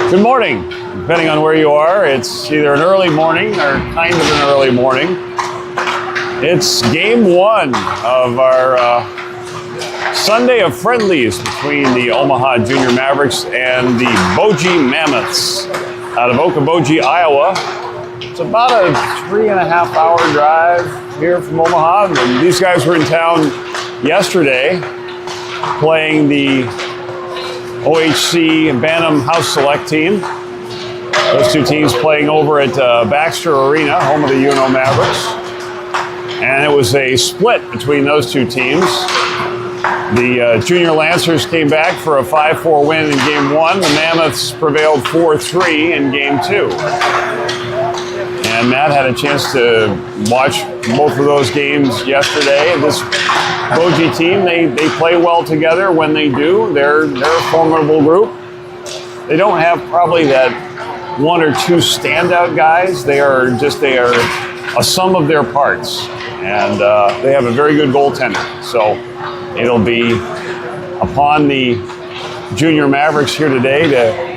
Good morning. Depending on where you are, it's either an early morning or kind of an early morning. It's game one of our Sunday of friendlies between the Omaha Jr Mavericks and the Boji Mammoths out of Boji, Iowa. It's about a 3.5 hour drive here from Omaha. And these guys were in town yesterday playing the OHC Bantam House Select team. Those two teams playing over at Baxter Arena, home of the UNO Mavericks. And it was a split between those two teams. The Junior Lancers came back for a 5-4 win in game one. The Mammoths prevailed 4-3 in game two. And Matt had a chance to watch both of those games yesterday. This Boji team, they play well together when they do. They're a formidable group. They don't have probably that one or two standout guys. They are a sum of their parts. And they have a very good goaltender. So it'll be upon the Junior Mavericks here today to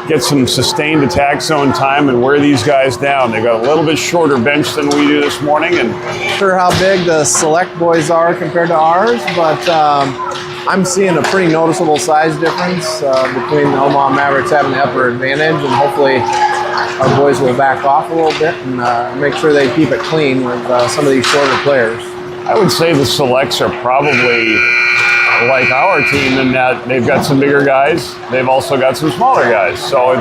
get some sustained attack zone time and wear these guys down. They've got a little bit shorter bench than we do this morning. And not sure how big the select boys are compared to ours, but I'm seeing a pretty noticeable size difference between the Omaha Mavericks having the upper advantage, and hopefully our boys will back off a little bit and make sure they keep it clean with some of these shorter players. I would say the selects are probably like our team in that they've got some bigger guys. They've also got some smaller guys. So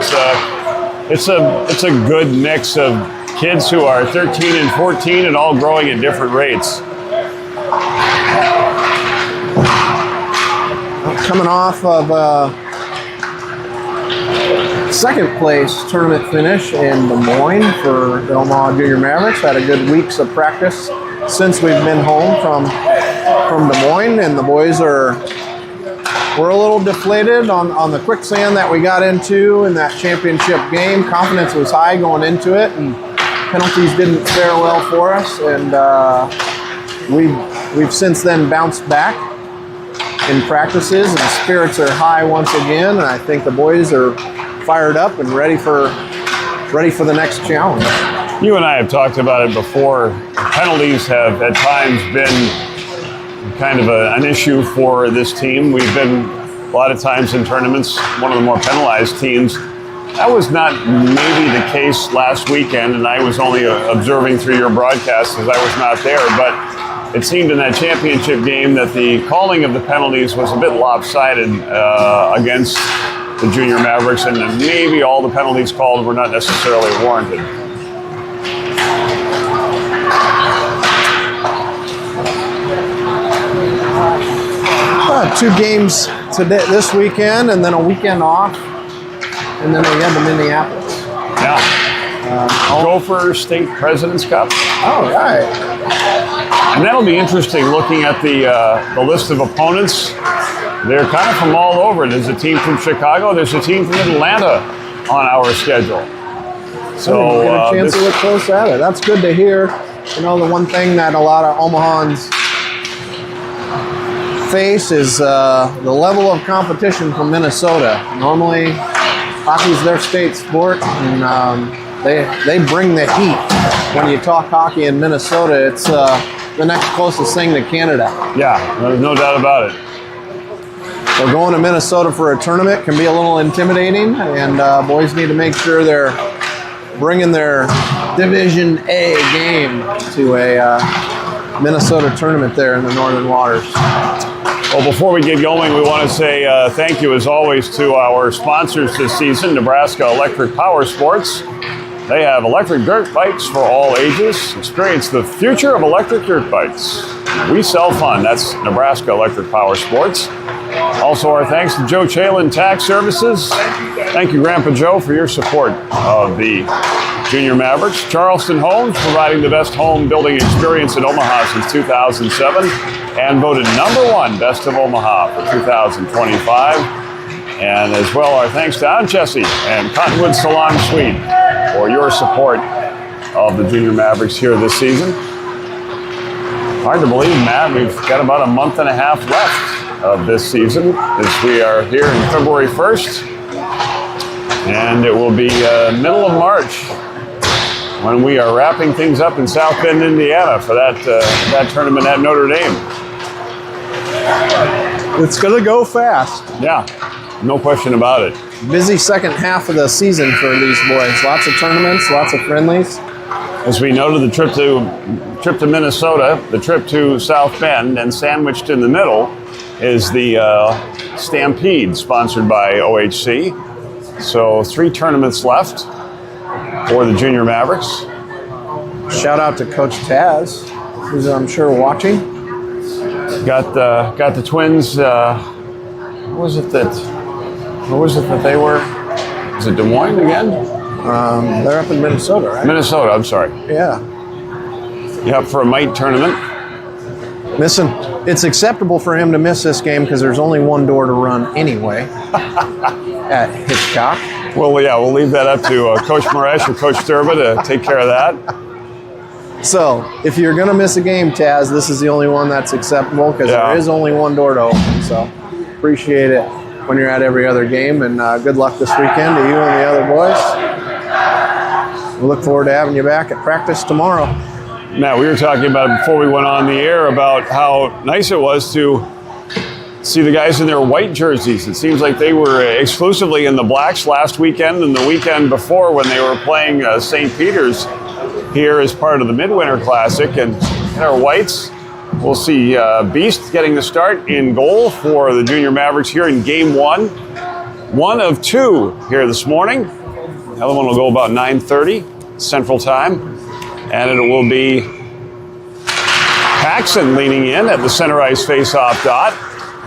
it's a good mix of kids who are 13 and 14 and all growing at different rates. Coming off of second place tournament finish in Des Moines for the Omaha Junior Mavericks. Had a good weeks of practice since we've been home from Des Moines, and the boys were a little deflated on the quicksand that we got into in that championship game. Confidence was high going into it, and penalties didn't fare well for us, and we've since then bounced back in practices, and spirits are high once again, and I think the boys are fired up and ready for the next challenge. You and I have talked about it before. Penalties have at times been kind of an issue for this team. We've been a lot of times in tournaments one of the more penalized teams. That was not maybe the case last weekend, and I was only observing through your broadcast as I was not there, but it seemed in that championship game that the calling of the penalties was a bit lopsided against the Junior Mavericks, and maybe all the penalties called were not necessarily warranted. Two games today, this weekend, and then a weekend off, and then they head to Minneapolis. Yeah. Gopher State President's Cup. All right. And that'll be interesting looking at the list of opponents. They're kind of from all over. There's a team from Chicago. There's a team from Atlanta on our schedule. So get a chance to look close at it. That's good to hear. You know, the one thing that a lot of Omahans face is the level of competition from Minnesota. Normally, hockey's their state sport, and they bring the heat. When you talk hockey in Minnesota, it's the next closest thing to Canada. Yeah, there's no doubt about it. So going to Minnesota for a tournament can be a little intimidating, and boys need to make sure they're bringing their Division A game to a Minnesota tournament there in the Northern Waters. Well, before we get going, we want to say thank you, as always, to our sponsors this season, Nebraska Electric Power Sports. They have electric dirt bikes for all ages. Experience the future of electric dirt bikes. We sell fun. That's Nebraska Electric Power Sports. Also, our thanks to Joe Chalin Tax Services. Thank you, Grandpa Joe, for your support of the Junior Mavericks. Charleston Homes, providing the best home building experience in Omaha since 2007, and voted #1 Best of Omaha for 2025. And as well, our thanks to Aunt Jessie and Cottonwood Salon Suite for your support of the Junior Mavericks here this season. Hard to believe, Matt, we've got about a month and a half left of this season, as we are here in February 1st, and it will be middle of March when we are wrapping things up in South Bend, Indiana for that tournament at Notre Dame. It's going to go fast. Yeah, no question about it. Busy second half of the season for these boys. Lots of tournaments, lots of friendlies. As we noted, the trip to Minnesota, the trip to South Bend, and sandwiched in the middle is the Stampede, sponsored by OHC. So 3 tournaments left for the Junior Mavericks. Shout out to Coach Taz, who's I'm sure watching. Got the Twins. Where was it that they were? Is it Des Moines again? They're up in Minnesota, right? Minnesota. I'm sorry. Yeah. Yep, for a mite tournament. Listen, it's acceptable for him to miss this game because there's only one door to run anyway at Hitchcock. Well, yeah, we'll leave that up to Coach Moresh or Coach Sturba to take care of that. So, if you're going to miss a game, Taz, this is the only one that's acceptable because there is only one door to open. So, appreciate it when you're at every other game, and good luck this weekend to you and the other boys. We look forward to having you back at practice tomorrow. Matt, we were talking about before we went on the air about how nice it was to see the guys in their white jerseys. It seems like they were exclusively in the blacks last weekend and the weekend before when they were playing St. Peter's here as part of the Midwinter Classic. And in our whites, we'll see Beast getting the start in goal for the Junior Mavericks here in Game 1. 1 of 2 here this morning. The other one will go about 9:30 Central Time. And it will be Paxson leaning in at the center ice face-off dot.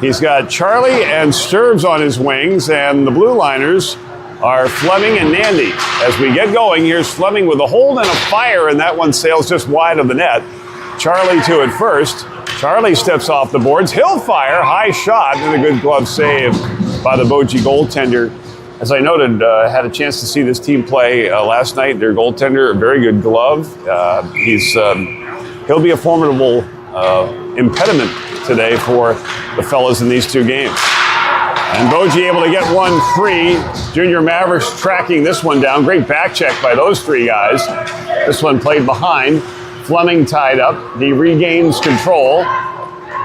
He's got Charlie and Sturbs on his wings, and the blue liners are Fleming and Nandy. As we get going, here's Fleming with a hold and a fire, and that one sails just wide of the net. Charlie to it first. Charlie steps off the boards. He'll fire, high shot, and a good glove save by the Boji goaltender. As I noted, had a chance to see this team play last night. Their goaltender, a very good glove. He'll be a formidable impediment today for the fellas in these 2 games. And Boji able to get one free. Junior Mavericks tracking this one down. Great back check by those 3 guys. This one played behind. Fleming tied up. He regains control.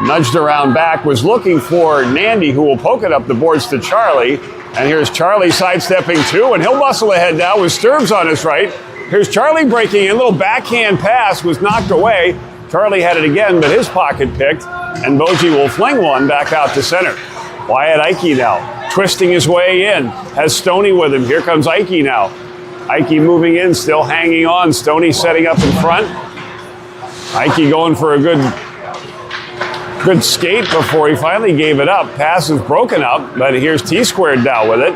Nudged around back. Was looking for Nandy, who will poke it up the boards to Charlie. And here's Charlie sidestepping 2, and he'll muscle ahead now with Sturbs on his right. Here's Charlie breaking in. Little backhand pass was knocked away. Charlie had it again, but his pocket picked, and Boji will fling one back out to center. Wyatt Ike now, twisting his way in. Has Stoney with him. Here comes Ike now. Ike moving in, still hanging on. Stoney setting up in front. Ike going for a good skate before he finally gave it up. Pass is broken up, but here's T-Squared now with it.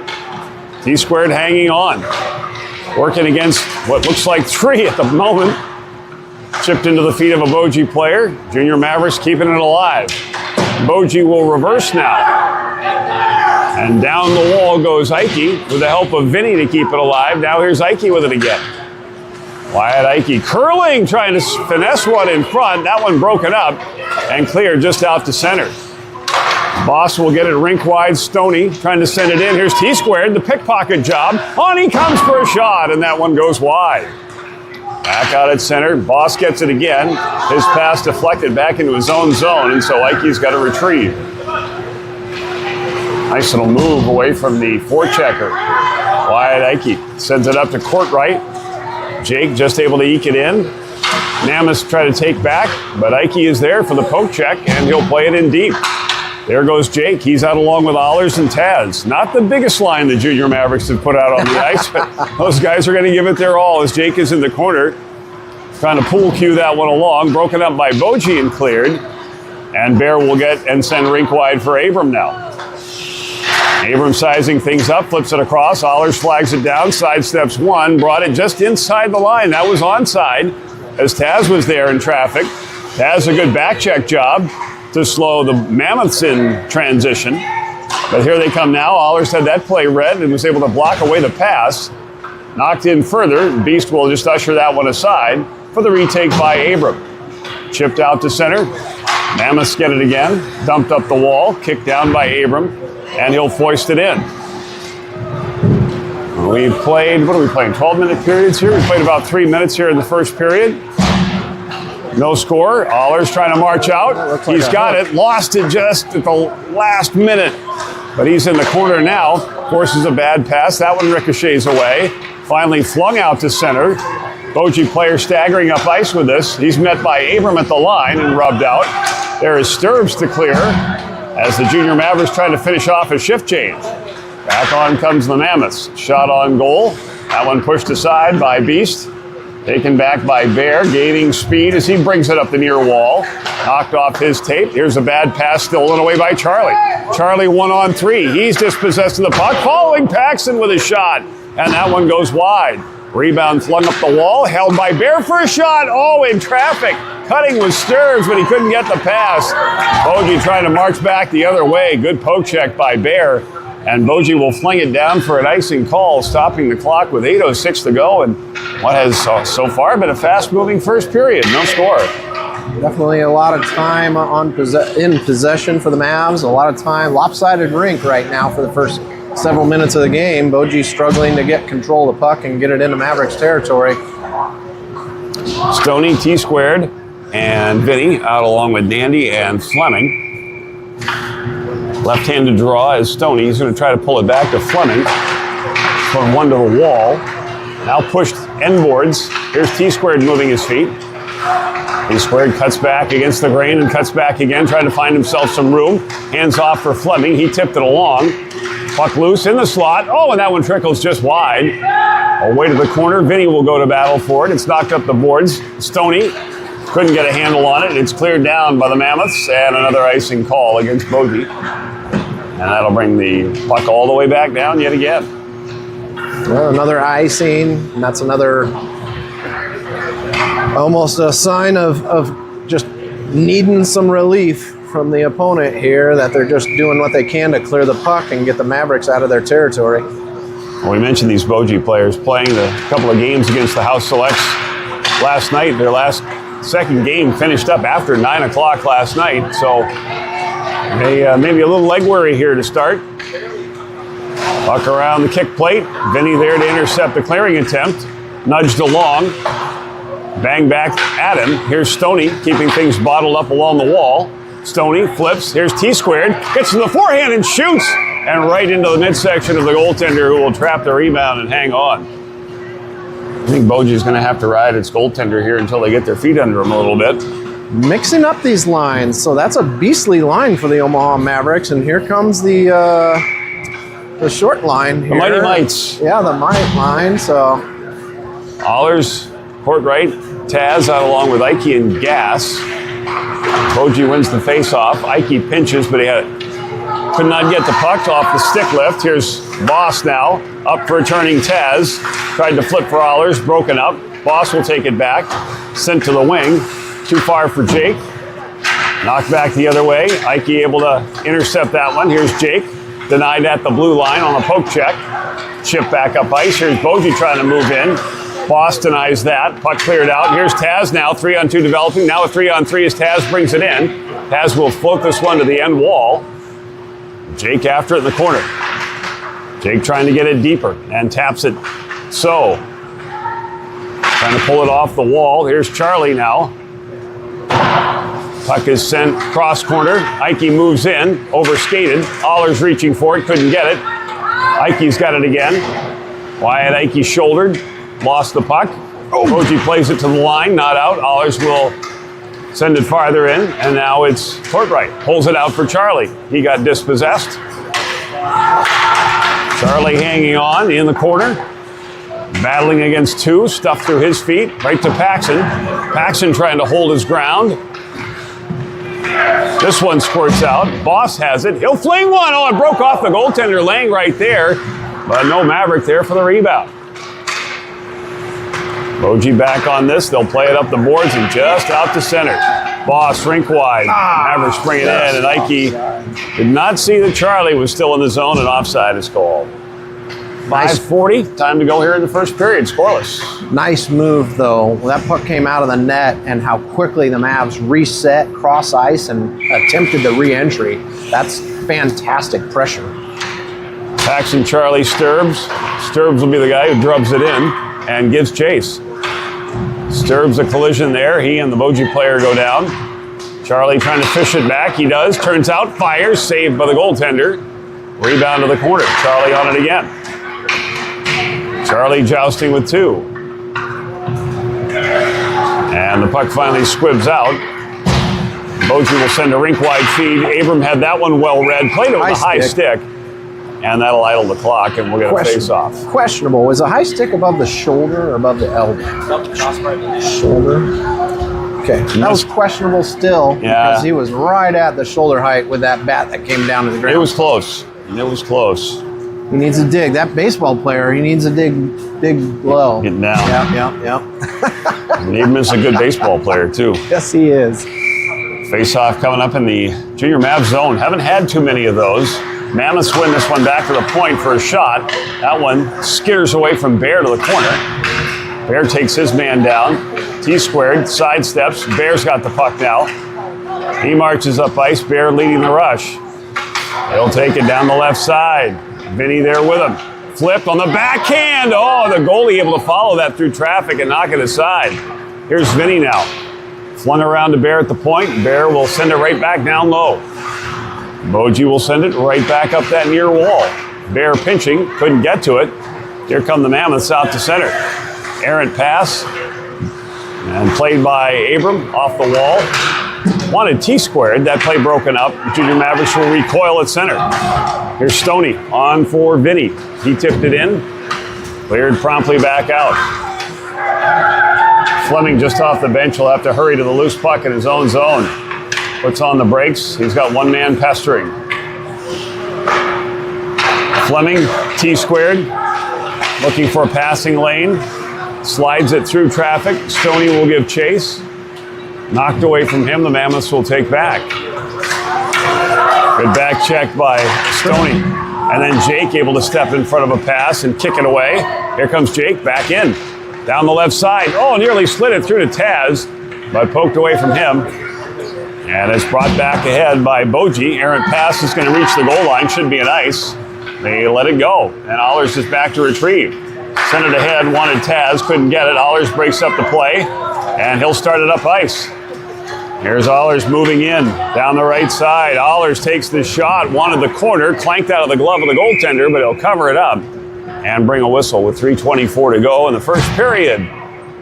T-Squared hanging on. Working against what looks like 3 at the moment. Chipped into the feet of a Boji player. Junior Mavericks keeping it alive. Boji will reverse now. And down the wall goes Ike with the help of Vinny to keep it alive. Now here's Ike with it again. Wyatt Ike curling, trying to finesse one in front. That one broken up and cleared just out to center. Boss will get it rink wide. Stoney trying to send it in. Here's T-Squared, the pickpocket job. On he comes for a shot, and that one goes wide. Back out at center. Boss gets it again. His pass deflected back into his own zone, and so Ike's got to retrieve. Nice little move away from the forechecker. Wyatt Ike sends it up to court right. Jake just able to eke it in. Mammoths try to take back, but Ike is there for the poke check, and he'll play it in deep. There goes Jake. He's out along with Ollers and Taz. Not the biggest line the Junior Mavericks have put out on the ice, but those guys are going to give it their all as Jake is in the corner. Trying to pool cue that one along. Broken up by Boji and cleared. And Bear will get and send rink wide for Abram now. Abram sizing things up, flips it across. Ollers flags it down, sidesteps one, brought it just inside the line. That was onside as Taz was there in traffic. Taz a good back check job to slow the Mammoths in transition. But here they come now. Ollers had that play read and was able to block away the pass. Knocked in further. Beast will just usher that one aside for the retake by Abram. Chipped out to center. Mammoths get it again. Dumped up the wall. Kicked down by Abram. And he'll foist it in. We've played, what are we playing, 12-minute periods here? We played about 3 minutes here in the first period. No score. Ahler's trying to march out. He's got it. Lost it just at the last minute. But he's in the corner now. Forces a bad pass. That one ricochets away. Finally flung out to center. Boji player staggering up ice with this. He's met by Abram at the line and rubbed out. There is Sturbs to clear as the Junior Mavericks trying to finish off a shift change. Back on comes the Mammoths. Shot on goal. That one pushed aside by Beast. Taken back by Bear, gaining speed as he brings it up the near wall. Knocked off his tape. Here's a bad pass stolen away by Charlie. Charlie 1-on-3. He's dispossessed of the puck. Following Paxton with a shot. And that one goes wide. Rebound flung up the wall. Held by Bear for a shot. Oh, in traffic. Cutting with Stearns, but he couldn't get the pass. Boji trying to march back the other way. Good poke check by Bear. And Boji will fling it down for an icing call, stopping the clock with 8:06 to go. And what has so far been a fast-moving first period. No score. Definitely a lot of time in possession for the Mavs. A lot of time. Lopsided rink right now for the first several minutes of the game. Boji struggling to get control of the puck and get it into Mavericks territory. Stoney, T-squared, and Vinny out along with Nandy and Fleming. Left-handed draw is Stoney. He's going to try to pull it back to Fleming. From one to the wall. Now pushed end boards. Here's T-squared moving his feet. T-squared cuts back against the grain and cuts back again, trying to find himself some room. Hands off for Fleming. He tipped it along. Puck loose in the slot. Oh, and that one trickles just wide. Away to the corner. Vinny will go to battle for it. It's knocked up the boards. Stoney couldn't get a handle on it. It's cleared down by the Mammoths, and another icing call against Boji. And that'll bring the puck all the way back down yet again. Well, another icing, and that's another almost a sign of just needing some relief from the opponent here, that they're just doing what they can to clear the puck and get the Mavericks out of their territory. Well, we mentioned these Boji players playing the couple of games against the House Selects last night. Their second game finished up after 9 o'clock last night, so they maybe a little leg worry here to start. Puck around the kick plate. Vinny there to intercept the clearing attempt. Nudged along. Bang back at him. Here's Stoney keeping things bottled up along the wall. Stoney flips. Here's T-squared. Gets to the forehand and shoots. And right into the midsection of the goaltender, who will trap the rebound and hang on. I think Boji's going to have to ride its goaltender here until they get their feet under him a little bit. Mixing up these lines, so that's a beastly line for the Omaha Mavericks, and here comes the short line here. The Mighty Mites. Yeah, the Might line, so. Ahler's court right, Taz out along with Ike and Gass. Boji wins the face-off. Ike pinches, but he could not get the puck off the stick lift. Here's Boss now, up for returning Taz. Tried to flip for Ahler's, broken up. Boss will take it back, sent to the wing. Too far for Jake. Knocked back the other way. Ike able to intercept that one. Here's Jake. Denied at the blue line on a poke check. Chip back up ice. Here's Boji trying to move in. Boss denies that. Puck cleared out. Here's Taz now. 3-on-2 developing. Now a 3-on-3 as Taz brings it in. Taz will float this one to the end wall. Jake after it in the corner. Jake trying to get it deeper and taps it. So, trying to pull it off the wall. Here's Charlie now. Puck is sent cross corner. Ike moves in, overskated. Ahler's reaching for it, couldn't get it. Ike's got it again. Wyatt Ike shouldered, lost the puck. Boji plays it to the line, not out. Ahler's will send it farther in, and now it's Courtright. Pulls it out for Charlie. He got dispossessed. Charlie hanging on in the corner. Battling against two, stuffed through his feet, right to Paxson. Paxson trying to hold his ground. This one squirts out. Boss has it. He'll fling one. Oh, it broke off the goaltender laying right there. But no Maverick there for the rebound. Boji back on this. They'll play it up the boards and just out to center. Boss rink wide. Mavericks bring it in, and Ike did not see that Charlie was still in the zone and offside is called. 5:40, time to go here in the first period, scoreless. Nice move, though. That puck came out of the net, and how quickly the Mavs reset, cross ice, and attempted the re-entry. That's fantastic pressure. Paxson, Charlie, Sturbs. Sturbs will be the guy who drubs it in and gives chase. Sturbs a collision there. He and the Boji player go down. Charlie trying to fish it back. He does. Turns out, fires. Saved by the goaltender. Rebound to the corner. Charlie on it again. Charlie jousting with 2. And the puck finally squibs out. Boji will send a rink-wide feed. Abram had that one well read. Played it with a high stick. And that'll idle the clock, and we'll get a face-off. Questionable. Is a high stick above the shoulder or above the elbow? Above the crossbar. Shoulder. Okay. That was questionable still because he was right at the shoulder height with that bat that came down to the ground. It was close. It was close. He needs a dig. That baseball player, he needs a dig low. Getting down. Yep. And Abram's a good baseball player, too. Yes, he is. Face-off coming up in the Junior Mavs zone. Haven't had too many of those. Mammoths win this one back to the point for a shot. That one skitters away from Bear to the corner. Bear takes his man down. T-squared, sidesteps. Bear's got the puck now. He marches up ice. Bear leading the rush. He'll take it down the left side. Vinny there with him. Flipped on the backhand. Oh, the goalie able to follow that through traffic and knock it aside. Here's Vinny now. Flung around to Bear at the point. Bear will send it right back down low. Boji will send it right back up that near wall. Bear pinching, couldn't get to it. Here come the Mammoths out to center. Errant pass, and played by Abram off the wall. Wanted T-squared, that play broken up. Junior Mavericks will recoil at center. Here's Stoney on for Vinny. He tipped it in, cleared promptly back out. Fleming just off the bench will have to hurry to the loose puck in his own zone. Puts on the brakes. He's got one man pestering. Fleming, T-squared, looking for a passing lane. Slides it through traffic. Stoney will give chase. Knocked away from him. The Mammoths will take back. Good back check by Stoney. And then Jake able to step in front of a pass and kick it away. Here comes Jake back in. Down the left side. Oh, nearly slid it through to Taz, but poked away from him. And it's brought back ahead by Boji. Errant pass is going to reach the goal line. Should be an ice. They let it go. And Allers is back to retrieve. Sent it ahead. Wanted Taz. Couldn't get it. Allers breaks up the play. And he'll start it up ice. Here's Allers moving in. Down the right side. Allers takes the shot. Wanted the corner. Clanked out of the glove of the goaltender. But he'll cover it up. And bring a whistle with 3:24 to go in the first period.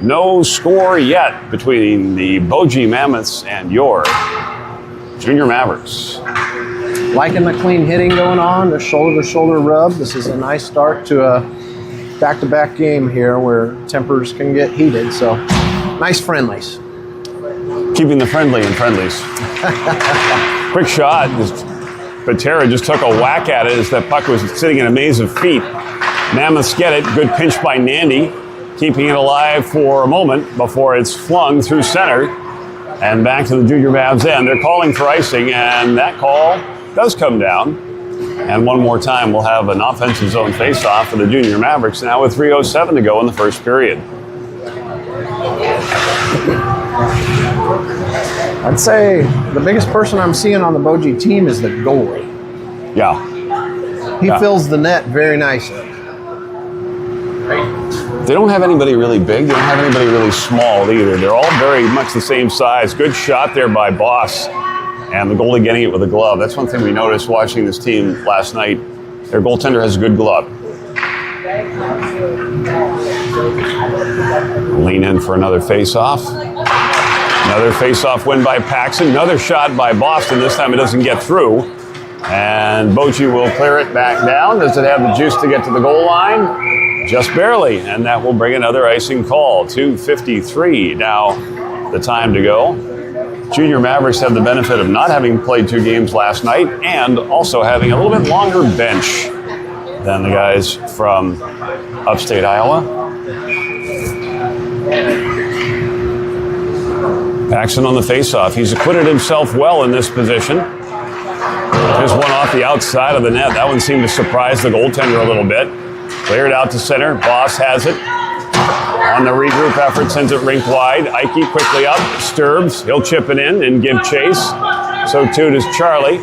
No score yet between the Boji Mammoths and your Junior Mavericks. Liking the clean hitting going on, the shoulder-to-shoulder rub. This is a nice start to a back-to-back game here where tempers can get heated. So, nice friendlies. Keeping the friendly in friendlies. Quick shot. Patera just took a whack at it as that puck was sitting in a maze of feet. Mammoths get it. Good pinch by Nandy. Keeping it alive for a moment before it's flung through center and back to the Junior Mavs end. They're calling for icing, and that call does come down. And one more time, we'll have an offensive zone faceoff for the Junior Mavericks now with 3:07 to go in the first period. I'd say the biggest person I'm seeing on the Boji team is the goalie. Yeah. He fills the net very nicely. They don't have anybody really big. They don't have anybody really small either. They're all very much the same size. Good shot there by Boss. And the goalie getting it with a glove. That's one thing we noticed watching this team last night. Their goaltender has a good glove. Lean in for another face-off. Another face-off win by Paxson. Another shot by Boston. This time it doesn't get through. And Boji will clear it back down. Does it have the juice to get to the goal line? Just barely, and that will bring another icing call. 2:53 now the time to go. Junior Mavericks have the benefit of not having played 2 games last night and also having a little bit longer bench than the guys from upstate Iowa. Paxson on the faceoff. He's acquitted himself well in this position. There's one off the outside of the net. That one seemed to surprise the goaltender a little bit. Cleared out to center. Boss has it. On the regroup effort, sends it rink wide. Ike quickly up. Sturbs. He'll chip it in and give chase. So too does Charlie.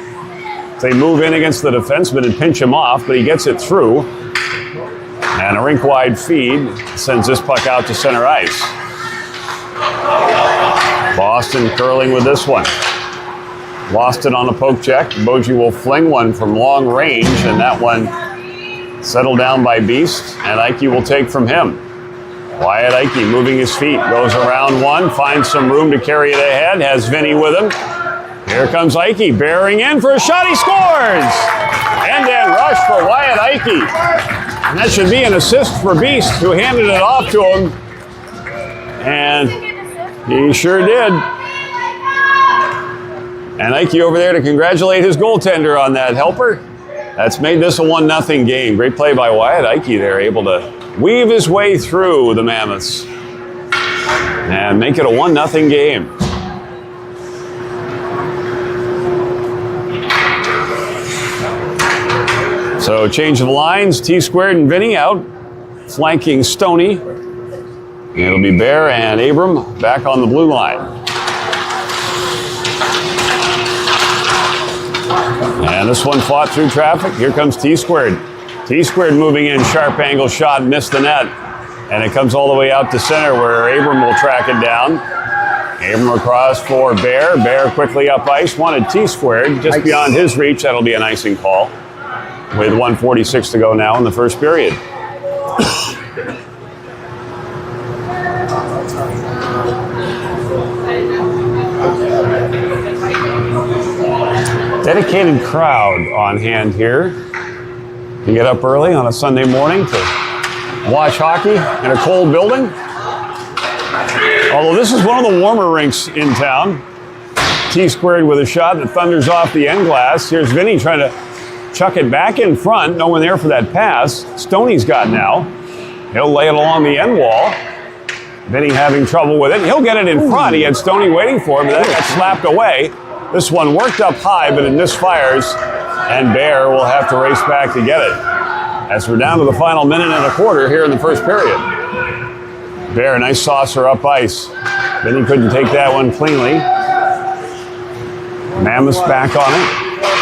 They move in against the defenseman and pinch him off, but he gets it through. And a rink wide feed sends this puck out to center ice. Boston curling with this one. Lost it on a poke check. Boji will fling one from long range, and that one settled down by Beast, and Ike will take from him. Wyatt Ike moving his feet, goes around one, finds some room to carry it ahead, has Vinny with him. Here comes Ike, bearing in for a shot, he scores! End-to-end rush for Wyatt Ike. And that should be an assist for Beast, who handed it off to him. And he sure did. And Ike over there to congratulate his goaltender on that helper. That's made this a 1-0 game. Great play by Wyatt Ike there, able to weave his way through the Mammoths and make it a 1-0 game. So change of lines, T-Squared and Vinny out, flanking Stoney. It'll be Bear and Abram back on the blue line. And this one fought through traffic. Here comes T-Squared. T-Squared moving in, sharp angle shot, missed the net. And it comes all the way out to center where Abram will track it down. Abram across for Bear. Bear quickly up ice, wanted T-Squared just beyond his reach. That'll be an icing call with 1:46 to go now in the first period. Dedicated crowd on hand here. You get up early on a Sunday morning to watch hockey in a cold building. Although this is one of the warmer rinks in town. T-Squared with a shot that thunders off the end glass. Here's Vinny trying to chuck it back in front. No one there for that pass. Stoney's got now. He'll lay it along the end wall. Vinny having trouble with it. He'll get it in front. He had Stoney waiting for him, but that got slapped away. This one worked up high, but it misfires, and Bear will have to race back to get it. As we're down to the final minute and a quarter here in the first period. Bear, nice saucer up ice. Then he couldn't take that one cleanly. Mammoths back on it.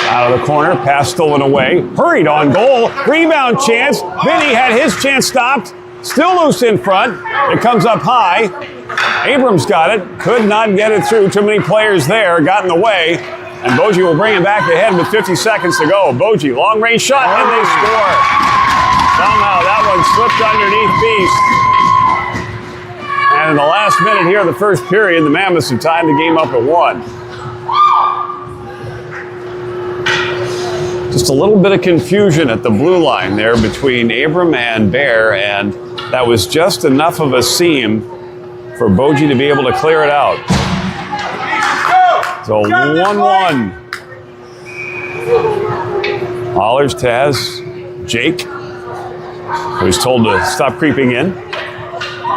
Out of the corner, pass stolen away. Hurried on goal. Rebound chance. Vinny had his chance stopped. Still loose in front. It comes up high. Abrams got it. Could not get it through. Too many players there. Got in the way. And Boji will bring it back ahead with 50 seconds to go. Boji, long range shot, and they score. Somehow that one slipped underneath Beast. And in the last minute here of the first period, the Mammoths have tied the game up at 1. Just a little bit of confusion at the blue line there between Abram and Bear, and that was just enough of a seam for Boji to be able to clear it out. So 1-1. Allers, Taz, Jake, who's told to stop creeping in,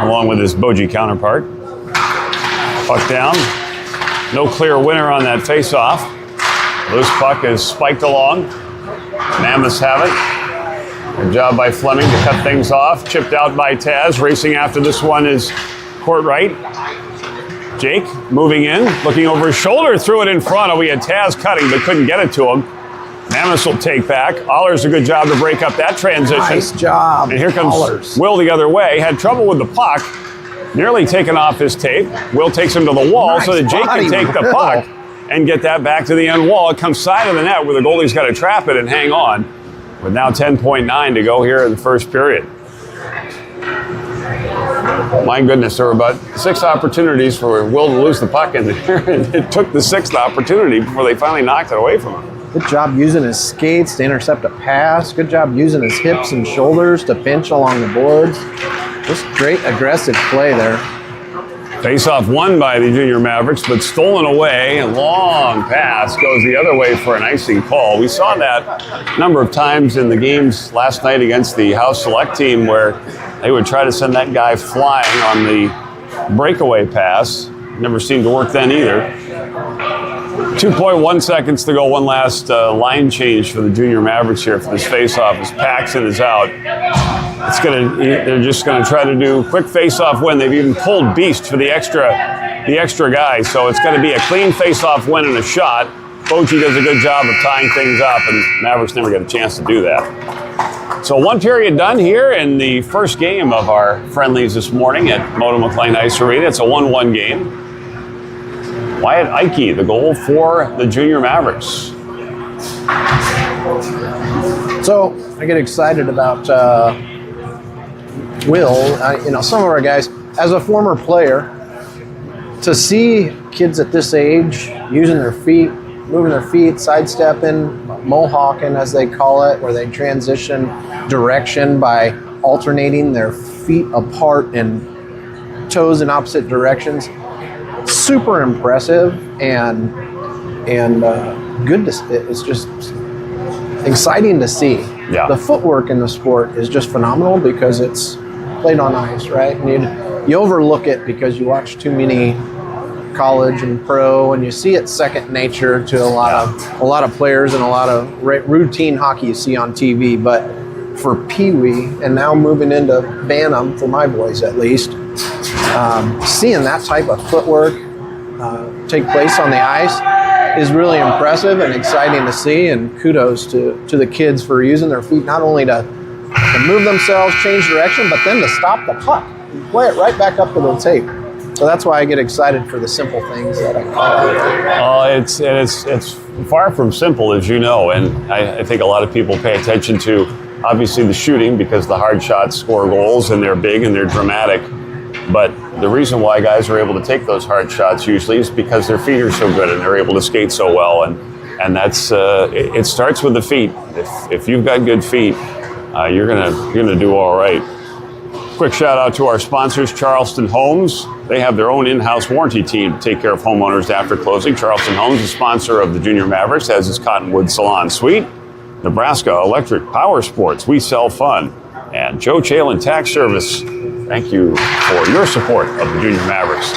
along with his Boji counterpart. Puck down. No clear winner on that face-off. Loose puck is spiked along. Mammoths have it. Good job by Fleming to cut things off. Chipped out by Taz. Racing after this one is Courtright. Jake moving in, looking over his shoulder, threw it in front. We had Taz cutting, but couldn't get it to him. Mammoths will take back. Allers a good job to break up that transition. Nice job. And here comes Allers. Will the other way. Had trouble with the puck. Nearly taken off his tape. Will takes him to the wall so that Jake can take the puck and get that back to the end wall. It comes side of the net where the goalie's got to trap it and hang on. With now 10.9 to go here in the first period. My goodness, there were about 6 opportunities for Will to lose the puck in there, and it took the 6th opportunity before they finally knocked it away from him. Good job using his skates to intercept a pass. Good job using his hips and shoulders to pinch along the boards. Just great aggressive play there. Face-off won by the Junior Mavericks, but stolen away. A long pass goes the other way for an icing call. We saw that a number of times in the games last night against the House Select team where they would try to send that guy flying on the breakaway pass. Never seemed to work then either. 2.1 seconds to go. One last line change for the Junior Mavericks here for this face-off as Paxson is out. They're just gonna try to do quick face-off win. They've even pulled Beast for the extra guy, so it's gonna be a clean face-off win and a shot. Boji does a good job of tying things up, and Mavericks never get a chance to do that. So one period done here in the first game of our friendlies this morning at Moto McLean Ice Arena. It's a 1-1 game. Wyatt Ike, the goal for the Junior Mavericks. So I get excited about Will. Some of our guys, as a former player, to see kids at this age using their feet, moving their feet, sidestepping, mohawking as they call it, where they transition direction by alternating their feet apart and toes in opposite directions. Super impressive and good to, it's just exciting to see. Yeah. The footwork in the sport is just phenomenal because it's played on ice, right? And you overlook it because you watch too many college and pro, and you see it second nature to a lot of players and a lot of routine hockey you see on TV. But for Pee Wee and now moving into Bantam, for my boys at least, seeing that type of footwork take place on the ice is really impressive and exciting to see. And kudos to the kids for using their feet not only to move themselves, change direction, but then to stop the puck and play it right back up to the tape. So that's why I get excited for the simple things that I call it. It's far from simple, as you know, and I think a lot of people pay attention to, obviously, the shooting because the hard shots score goals and they're big and they're dramatic. But the reason why guys are able to take those hard shots usually is because their feet are so good and they're able to skate so well, and that's it starts with the feet. If you've got good feet, you're gonna do all right. Quick shout out to our sponsors, Charleston Homes. They have their own in-house warranty team to take care of homeowners after closing. Charleston Homes is sponsor of the Junior Mavericks, as is Cottonwood Salon Suite. Nebraska Electric Power Sports, we sell fun. And Joe Chalin Tax Service, thank you for your support of the Junior Mavericks.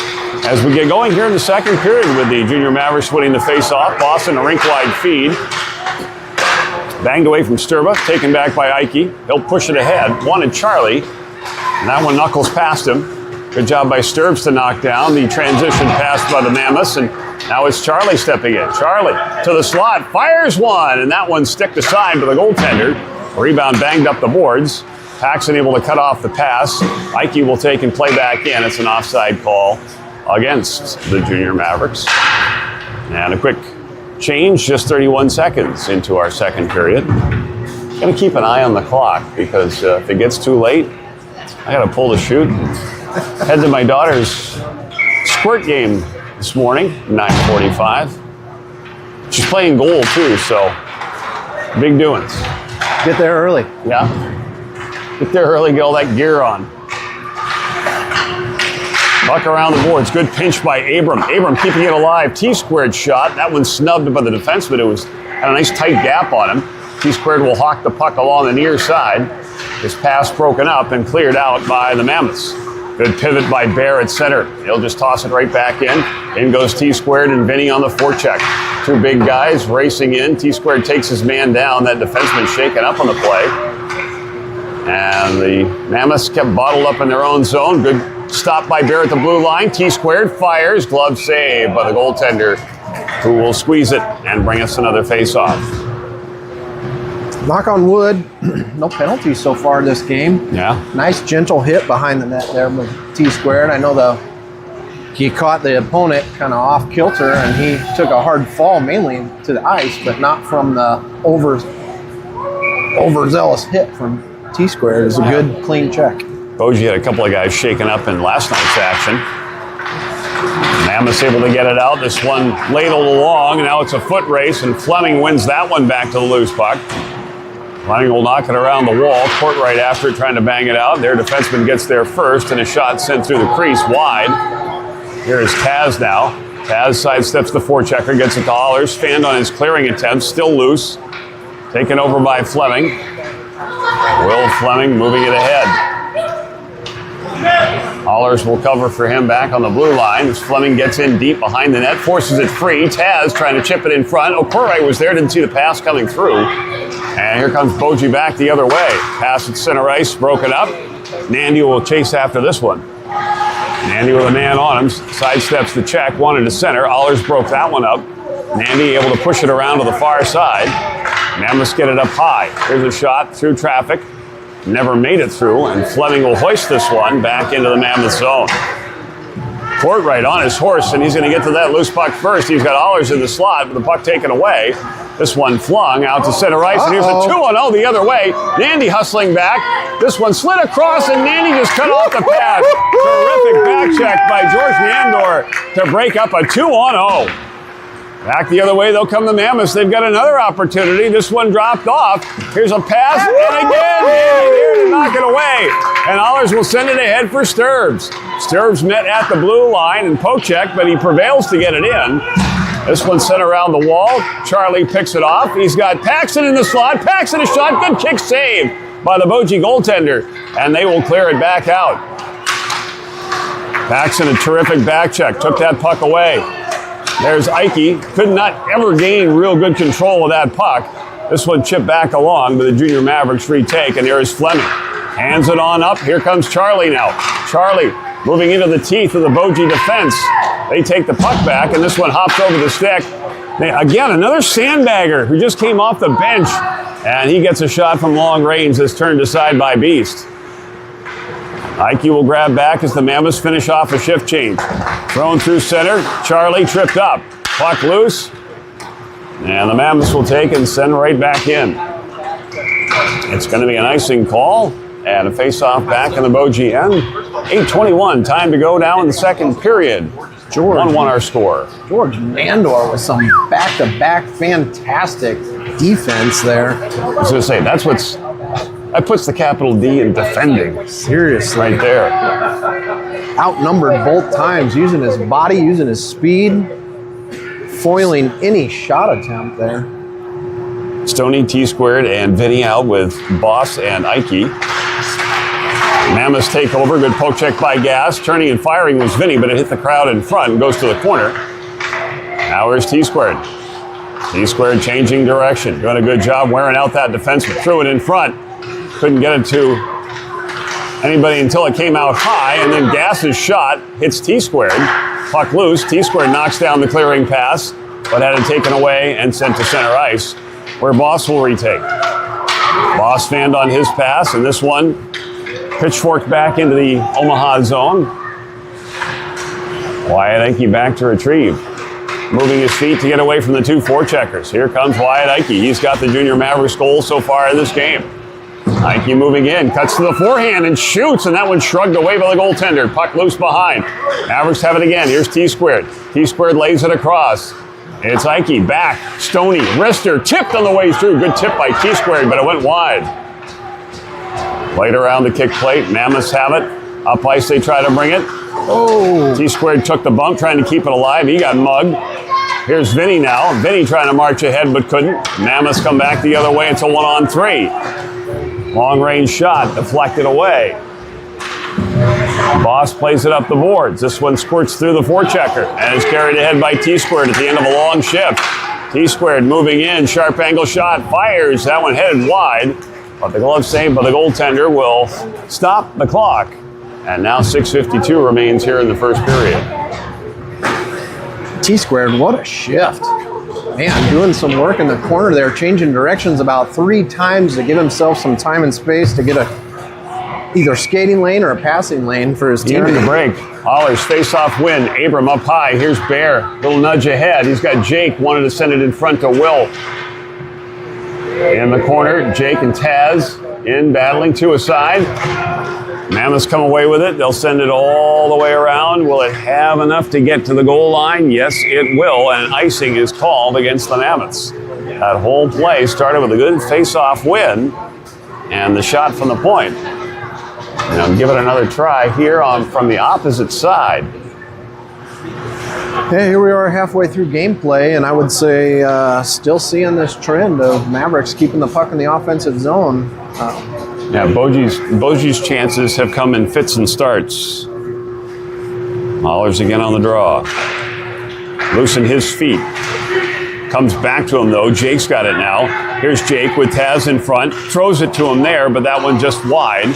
As we get going here in the second period with the Junior Mavericks winning the face-off, Boston a rink-wide feed. Banged away from Sturba, taken back by Ike. He'll push it ahead, wanted Charlie. And that one knuckles past him. Good job by Sturbs to knock down the transition pass by the Mammoths, and now it's Charlie stepping in. Charlie to the slot, fires one, and that one sticked aside to the goaltender. Rebound banged up the boards. Paxson able to cut off the pass. Ike will take and play back in. It's an offside call against the Junior Mavericks. And a quick change, just 31 seconds into our second period. Going to keep an eye on the clock because if it gets too late, I got to pull the chute. Head to my daughter's squirt game this morning, 9:45. She's playing goal too, so big doings. Get there early. Yeah. Get there early, get all that gear on. Buck around the boards. Good pinch by Abram. Abram keeping it alive. T-squared shot. That one snubbed by the defenseman. It had a nice tight gap on him. T-squared will hawk the puck along the near side. His pass broken up and cleared out by the Mammoths. Good pivot by Bear at center. He'll just toss it right back in. In goes T-squared and Vinny on the forecheck. Two big guys racing in. T-squared takes his man down. That defenseman shaken up on the play. And the Mammoths kept bottled up in their own zone. Good stop by Bear at the blue line. T-squared fires. Glove save by the goaltender, who will squeeze it and bring us another face-off. Knock on wood, no penalties so far this game. Yeah. Nice gentle hit behind the net there with T-squared. I know he caught the opponent kind of off kilter and he took a hard fall mainly to the ice, but not from the overzealous hit from T-squared. It was a good, clean check. Boji had a couple of guys shaken up in last night's action. Mammoth's able to get it out. This one ladled along, and now it's a foot race, and Fleming wins that one back to the loose puck. Fleming will knock it around the wall. Court right after it, trying to bang it out. Their defenseman gets there first, and a shot sent through the crease wide. Here is Taz now. Taz sidesteps the forechecker, gets it to Hollers. Fanned on his clearing attempt, still loose. Taken over by Fleming. Will Fleming moving it ahead. Hollers will cover for him back on the blue line as Fleming gets in deep behind the net, forces it free. Taz trying to chip it in front. Okure was there, didn't see the pass coming through. And here comes Boji back the other way. Pass at center ice, broken up. Nandy will chase after this one. Nandy with a man on him, sidesteps the check, wanted to center. Hollers broke that one up. Nandy able to push it around to the far side. Mammoths get it up high. Here's a shot through traffic. Never made it through, and Fleming will hoist this one back into the Mammoth zone. Courtwright on his horse, and he's going to get to that loose puck first. He's got Hollers in the slot, but the puck taken away. This one flung out to center ice, and here's a 2-1-0 the other way. Nandy hustling back. This one slid across, and Nandy just cut off the pass. Terrific back check by George Nandor to break up a 2-1-0. Back the other way, they'll come the Mammoths. They've got another opportunity. This one dropped off. Here's a pass, and again, Nandy there to knock it away. And Hollers will send it ahead for Sturbs. Sturbs met at the blue line and poke check, but he prevails to get it in. This one sent around the wall. Charlie picks it off. He's got Paxton in the slot. Paxton a shot. Good kick save by the Boji goaltender. And they will clear it back out. Paxton, a terrific back check. Took that puck away. There's Ike. Could not ever gain real good control of that puck. This one chipped back along, but the Junior Mavericks retake, and there is Fleming. Hands it on up. Here comes Charlie now. Charlie moving into the teeth of the Boji defense. They take the puck back, and this one hops over the stick. Again, another sandbagger who just came off the bench, and he gets a shot from long range that's turned aside by Beast. Ike will grab back as the Mammoths finish off a shift change. Thrown through center. Charlie tripped up. Puck loose. And the Mammoths will take and send right back in. It's going to be an icing call and a face-off back in the Boji end. 8:21, time to go now in the second period. 1-1 our score. George Nandor with some back-to-back fantastic defense there. I was going to say, that puts the capital D in defending. Seriously. Right there. Outnumbered both times, using his body, using his speed, foiling any shot attempt there. Stoney, T-squared, and Vinny out with Boss and Ike. Mammoths take over. Good poke check by Gas. Turning and firing was Vinny, but it hit the crowd in front and goes to the corner. Now here's T-squared. T-squared changing direction. Doing a good job wearing out that defenseman. Threw it in front. Couldn't get it to anybody until it came out high, and then Gas's shot hits T-squared. Puck loose. T-squared knocks down the clearing pass, but had it taken away and sent to center ice, where Boss will retake. Boss fanned on his pass, and this one pitchforked back into the Omaha zone. Wyatt Ike back to retrieve. Moving his feet to get away from the two forecheckers. Here comes Wyatt Ike. He's got the Junior Mavericks goal so far in this game. Ike moving in, cuts to the forehand and shoots, and that one shrugged away by the goaltender. Puck loose behind. Mavericks have it again. Here's T-squared. T-squared lays it across. It's Ike back. Stoney, wrister, tipped on the way through. Good tip by T-squared, but it went wide. Played around the kick plate. Mammoths have it. Up ice, they try to bring it. Oh. T-squared took the bump, trying to keep it alive. He got mugged. Here's Vinny now. Vinny trying to march ahead, but couldn't. Mammoths come back the other way. It's a 1-on-3. Long range shot, deflected away. Boss plays it up the boards. This one squirts through the forechecker and is carried ahead by T-squared at the end of a long shift. T-squared moving in, sharp angle shot, fires. That one headed wide, but the glove save by the goaltender will stop the clock. And now 6:52 remains here in the first period. T-squared, what a shift. Man, doing some work in the corner there, changing directions about 3 times to give himself some time and space to get either skating lane or a passing lane for his team. Near the break. Hollers face-off win. Abram up high. Here's Bear. Little nudge ahead. He's got Jake. Wanted to send it in front to Will. In the corner, Jake and Taz in battling to a side. Mammoths come away with it. They'll send it all the way around. Will it have enough to get to the goal line? Yes, it will. And icing is called against the Mammoths. That whole play started with a good face-off win and the shot from the point. Now give it another try here from the opposite side. Hey, here we are halfway through gameplay, and I would say still seeing this trend of Mavericks keeping the puck in the offensive zone. Yeah, Boji's chances have come in fits and starts. Allers again on the draw. Loosen his feet. Comes back to him though. Jake's got it now. Here's Jake with Taz in front. Throws it to him there, but that one just wide.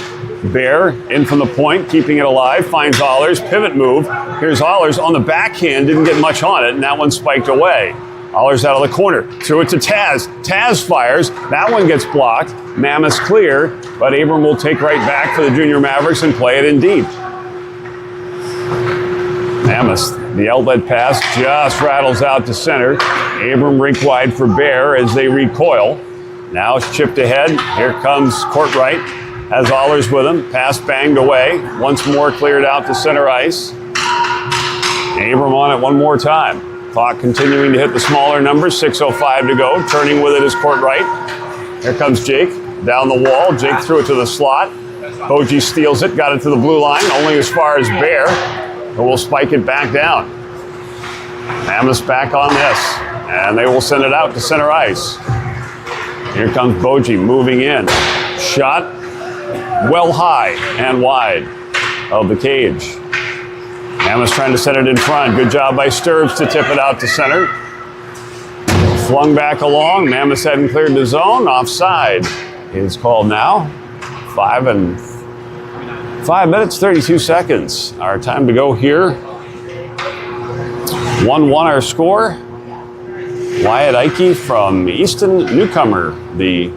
Bear in from the point, keeping it alive. Finds Allers. Pivot move. Here's Allers on the backhand. Didn't get much on it, and that one spiked away. Allers out of the corner. Threw it to Taz. Taz fires. That one gets blocked. Mammoths clear, but Abram will take right back for the Junior Mavericks and play it in deep. Mammoths, the outlet pass just rattles out to center. Abram rink wide for Bear as they recoil. Now it's chipped ahead. Here comes Courtright. Has Allers with him. Pass banged away. Once more cleared out to center ice. Abram on it one more time. Clock continuing to hit the smaller numbers. 6:05 to go. Turning with it is Courtright. Here comes Jake. Down the wall. Jake threw it to the slot. Boji steals it. Got it to the blue line. Only as far as Bear. But we'll spike it back down. Mammoths back on this. And they will send it out to center ice. Here comes Boji moving in. Shot well high and wide of the cage. Mammoths trying to set it in front. Good job by Sturbs to tip it out to center. Flung back along. Mammoths hadn't cleared the zone. Offside is called now. 5 minutes, 32 seconds. Our time to go here. 1-1 our score. Wyatt Ike from Easton, newcomer, the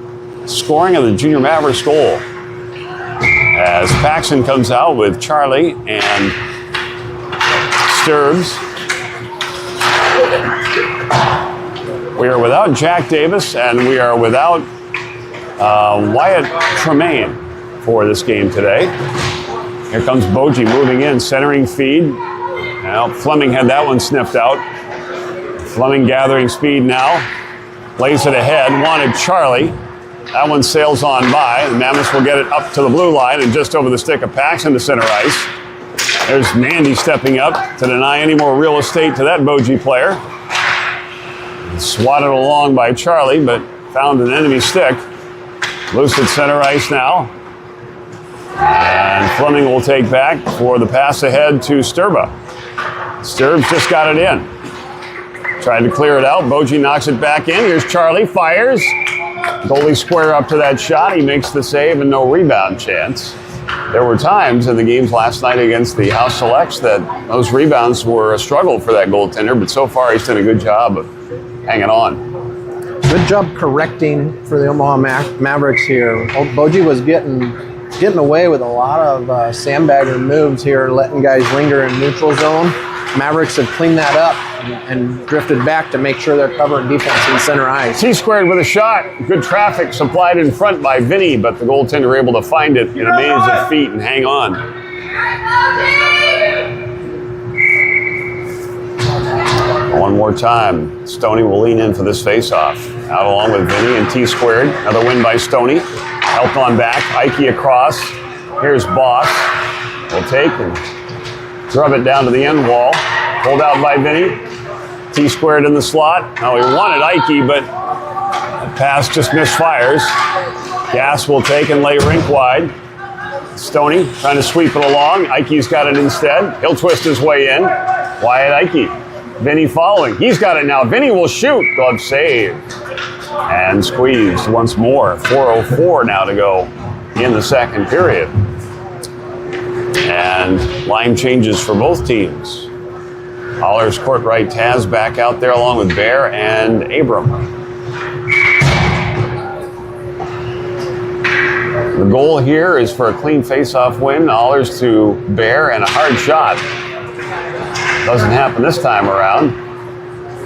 scoring of the Junior Mavericks goal. As Paxson comes out with Charlie and Sturbs. We are without Jack Davis and we are without Wyatt Tremaine for this game today. Here comes Boji moving in, centering feed. Now Fleming had that one sniffed out. Fleming gathering speed now. Lays it ahead, wanted Charlie. That one sails on by. The Mammoths will get it up to the blue line and just over the stick of Paxson to center ice. There's Mandy stepping up to deny any more real estate to that Boji player. Swatted along by Charlie, but found an enemy stick. Loose at center ice now. And Fleming will take back for the pass ahead to Sturba. Sturbs just got it in. Tried to clear it out. Boji knocks it back in. Here's Charlie, fires. Goalie square up to that shot. He makes the save and no rebound chance. There were times in the games last night against the House Selects that those rebounds were a struggle for that goaltender, but so far he's done a good job of hanging on. Good job correcting for the Omaha Mavericks here. Boji was getting away with a lot of sandbagger moves here, letting guys linger in neutral zone. Mavericks have cleaned that up and drifted back to make sure they're covering defense in center ice. T-squared with a shot. Good traffic supplied in front by Vinny, but the goaltender able to find it in a maze of feet and hang on. One more time. Stoney will lean in for this face-off. Out along with Vinny and T-squared. Another win by Stoney. Helped on back. Ike across. Here's Boss. Will take and drub it down to the end wall. Pulled out by Vinny. T-squared in the slot. Now he wanted Ike, but the pass just misfires. Gas will take and lay rink wide. Stoney trying to sweep it along. Ike's got it instead. He'll twist his way in. Wyatt Ike. Vinny following. He's got it now. Vinny will shoot. Glove save. And squeezed once more. 4:04 now to go in the second period. And line changes for both teams. Allers, Courtright, Taz back out there along with Bear and Abram. The goal here is for a clean face-off win. Allers to Bear and a hard shot. Doesn't happen this time around.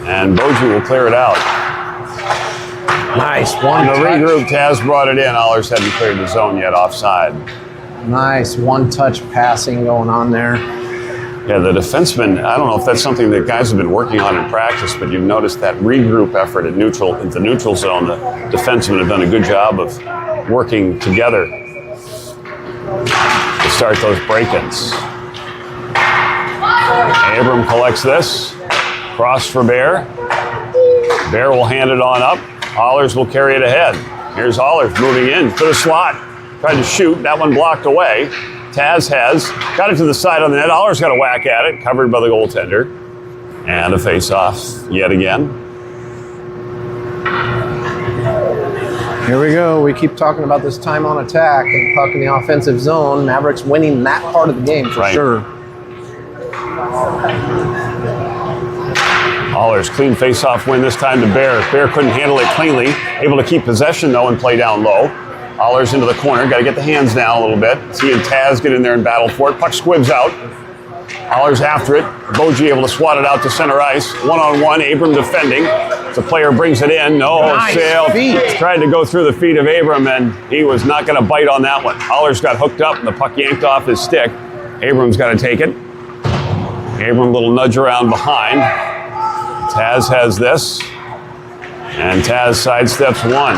And Boji will clear it out. Nice one. The regroup, Taz brought it in. Allers hadn't cleared the zone yet, offside. Nice one-touch passing going on there. Yeah, the defenseman, I don't know if that's something that guys have been working on in practice, but you've noticed that regroup effort at the neutral zone. The defensemen have done a good job of working together to start those break-ins. Abram collects this. Cross for Bear. Bear will hand it on up. Allers will carry it ahead. Here's Allers moving in to the slot. tried to shoot. That one blocked away. Taz has got it to the side of the net. Aller's got a whack at it, covered by the goaltender. And a face-off yet again. Here we go. We keep talking about this time on attack and puck in the offensive zone. Mavericks winning that part of the game for sure. Aller's clean face-off win this time to Bear. Bear couldn't handle it cleanly. Able to keep possession, though, and play down low. Aller's into the corner. Got to get the hands down a little bit. He and Taz get in there and battle for it. Puck squibs out. Aller's after it. Boji able to swat it out to center ice. One-on-one. Abram defending. The player brings it in. No, nice sail. Feet. Tried to go through the feet of Abram, and he was not going to bite on that one. Aller's got hooked up, and the puck yanked off his stick. Abram's got to take it. Abram, little nudge around behind. Taz has this, and Taz sidesteps one.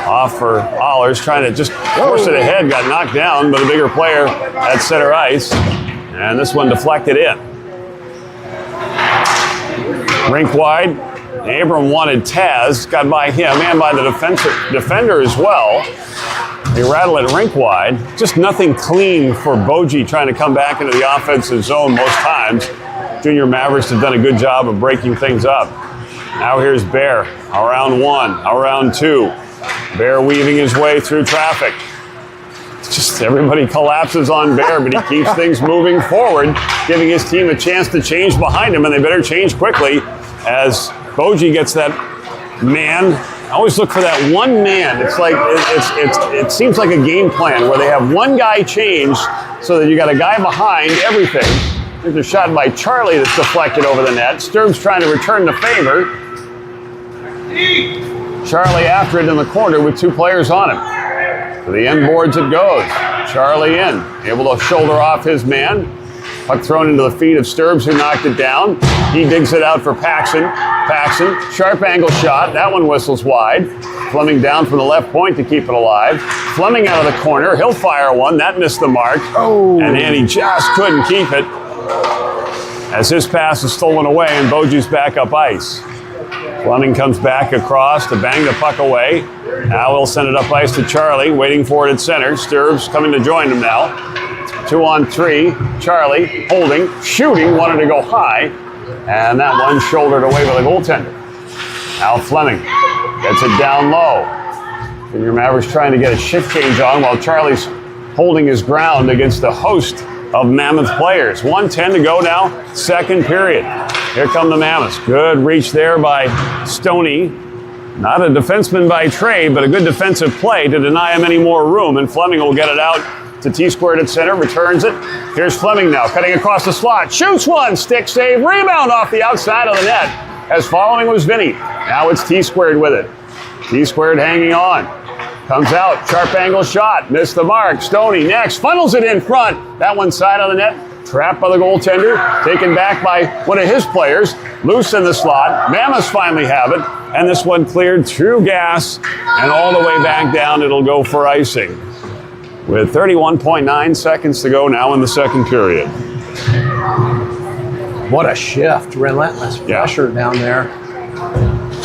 Off for Aller's, trying to just force it ahead, got knocked down, but a bigger player at center ice, and this one deflected in. Rink wide, Abram wanted Taz, got by him and by the defender as well. They rattle it rink wide. Just nothing clean for Boji trying to come back into the offensive zone most times. Junior Mavericks have done a good job of breaking things up. Now here's Bear, around one, around two. Bear weaving his way through traffic. It's just everybody collapses on Bear, but he keeps things moving forward, giving his team a chance to change behind him, and they better change quickly as Boji gets that man. I always look for that one man. It's like it seems like a game plan where they have one guy change so that you got a guy behind everything. There's a shot by Charlie that's deflected over the net. Sturb's trying to return the favor. Charlie after it in the corner with two players on him. To the end boards it goes. Charlie in, able to shoulder off his man. Puck thrown into the feet of Sturbs, who knocked it down. He digs it out for Paxson. Paxson, sharp angle shot. That one whistles wide. Fleming down from the left point to keep it alive. Fleming out of the corner. He'll fire one. That missed the mark. Oh. And Andy just couldn't keep it as his pass is stolen away and Boji's back up ice. Fleming comes back across to bang the puck away. Now we'll send it up ice to Charlie, waiting for it at center. Sturbs coming to join him now. 2-on-3. Charlie holding, shooting, wanted to go high, and that one shouldered away by the goaltender. Now Fleming gets it down low. Junior Mavericks trying to get a shift change on while Charlie's holding his ground against the host of Mammoth players. 1:10 to go now, second period. Here come the Mammoths. Good reach there by Stoney. Not a defenseman by trade, but a good defensive play to deny him any more room, and Fleming will get it out to T-squared at center, returns it. Here's Fleming now, cutting across the slot, shoots one, stick save, rebound off the outside of the net, as following was Vinny. Now it's T-squared with it. T-squared hanging on. Comes out, sharp angle shot, missed the mark. Stoney next, funnels it in front. That one side of the net, trapped by the goaltender, taken back by one of his players, loose in the slot. Mammoths finally have it, and this one cleared through gas, and all the way back down, it'll go for icing. With 31.9 seconds to go now in the second period. What a shift, relentless pressure down there.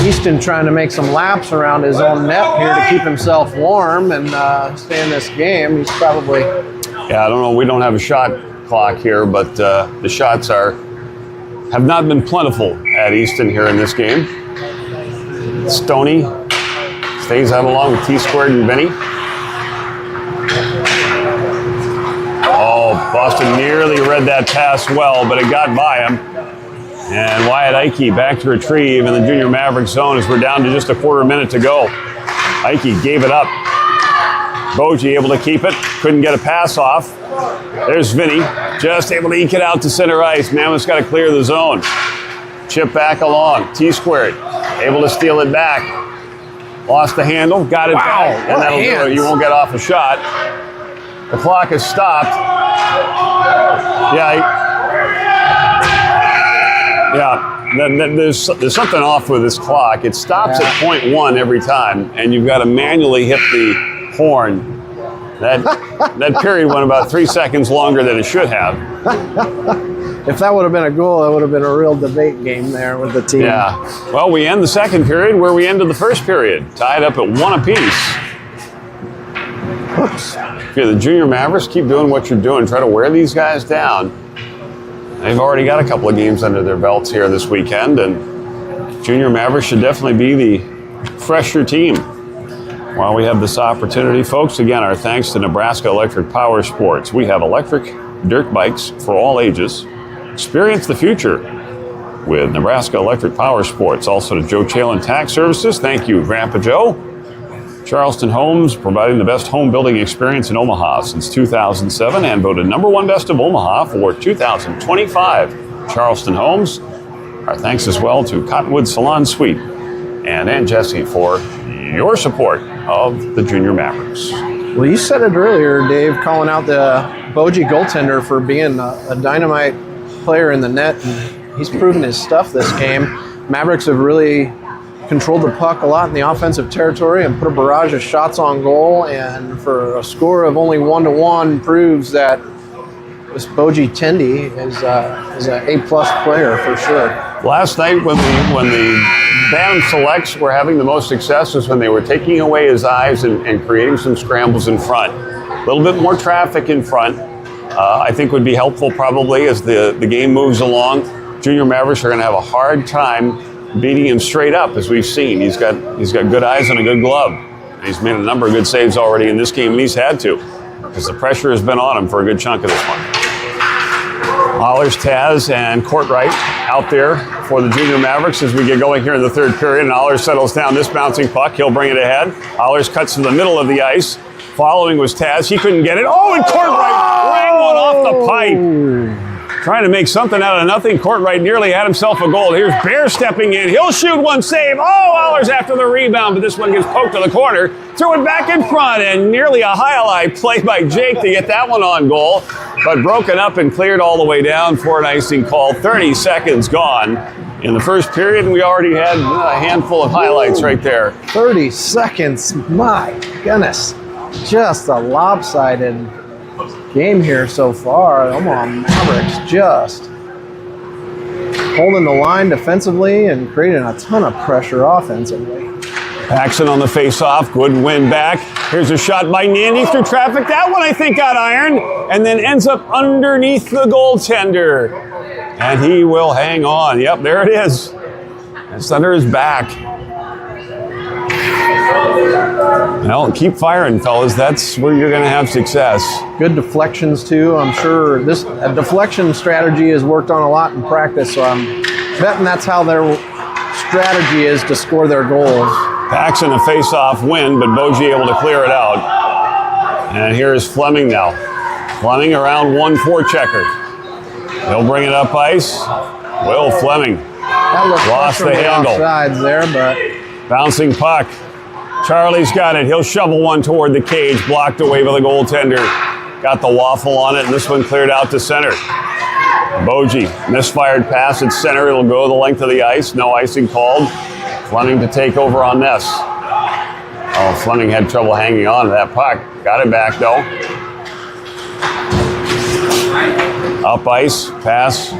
Easton trying to make some laps around his own net here to keep himself warm and stay in this game. He's probably... Yeah, I don't know. We don't have a shot clock here, but the shots have not been plentiful at Easton here in this game. Stoney stays out along with T-squared and Vinny. Oh, Boston nearly read that pass well, but it got by him. And Wyatt Ike back to retrieve in the Junior Maverick zone as we're down to just a quarter minute to go. Ike gave it up. Boji able to keep it. Couldn't get a pass off. There's Vinny, just able to eke it out to center ice. Mammoth's got to clear the zone. Chip back along. T-squared, able to steal it back. Lost the handle, got it back. And that'll do it. You won't get off a shot. The clock is stopped. There's something off with this clock. It stops at 0.1 every time, and you've got to manually hit the horn. That period went about 3 seconds longer than it should have. If that would have been a goal, that would have been a real debate game there with the team. Yeah. Well, we end the second period where we ended the first period, tied up at 1 apiece. If you're the Junior Mavericks, keep doing what you're doing. Try to wear these guys down. They've already got a couple of games under their belts here this weekend, and Junior Mavericks should definitely be the fresher team. While we have this opportunity, folks, again, our thanks to Nebraska Electric Power Sports. We have electric dirt bikes for all ages. Experience the future with Nebraska Electric Power Sports. Also to Joe Chalin Tax Services. Thank you, Grandpa Joe. Charleston Homes, providing the best home building experience in Omaha since 2007 and voted #1 best of Omaha for 2025. Charleston Homes. Our thanks as well to Cottonwood Salon Suite and Aunt Jessie for your support of the Junior Mavericks. Well, you said it earlier, Dave, calling out the Boji goaltender for being a dynamite player in the net. And he's proven his stuff this game. Mavericks have really controlled the puck a lot in the offensive territory and put a barrage of shots on goal. And for a score of only 1-1 proves that this Boji Tendi is an A-plus player for sure. Last night when the band selects were having the most success was when they were taking away his eyes and creating some scrambles in front. A little bit more traffic in front, I think would be helpful probably as the game moves along. Junior Mavericks are going to have a hard time beating him straight up, as we've seen. He's got good eyes and a good glove. He's made a number of good saves already in this game, and he's had to, because the pressure has been on him for a good chunk of this one. Hollers, Taz, and Courtwright out there for the Junior Mavericks as we get going here in the third period. And Hollers settles down this bouncing puck. He'll bring it ahead. Hollers cuts to the middle of the ice. Following was Taz. He couldn't get it. Oh, and Courtwright rang one off the pipe. Trying to make something out of nothing. Courtwright nearly had himself a goal. Here's Bear stepping in. He'll shoot one, save. Oh, Hollers after the rebound, but this one gets poked to the corner. Threw it back in front, and nearly a highlight play by Jake to get that one on goal, but broken up and cleared all the way down for an icing call. 30 seconds gone in the first period, and we already had a handful of highlights right there. 30 seconds, my goodness. Just a lopsided game here so far. Omaha Mavericks just holding the line defensively and creating a ton of pressure offensively. Paxson on the face-off, good win back. Here's a shot by Nandy through traffic. That one I think got ironed and then ends up underneath the goaltender. And he will hang on. Yep, there it is. It's under his back. Well, keep firing, fellas. That's where you're going to have success. Good deflections, too. I'm sure this deflection strategy is worked on a lot in practice, so I'm betting that's how their strategy is to score their goals. Paxson a face-off win, but Boji able to clear it out. And here's Fleming now. Fleming around 1-4 checker. He'll bring it up ice. Will Fleming lost the handle. Sides there, but bouncing puck. Charlie's got it. He'll shovel one toward the cage, blocked away by the goaltender. Got the waffle on it, and this one cleared out to center. Boji, misfired pass at center. It'll go the length of the ice. No icing called. Fleming to take over on this. Oh, Fleming had trouble hanging on to that puck. Got it back, though. Up ice, pass,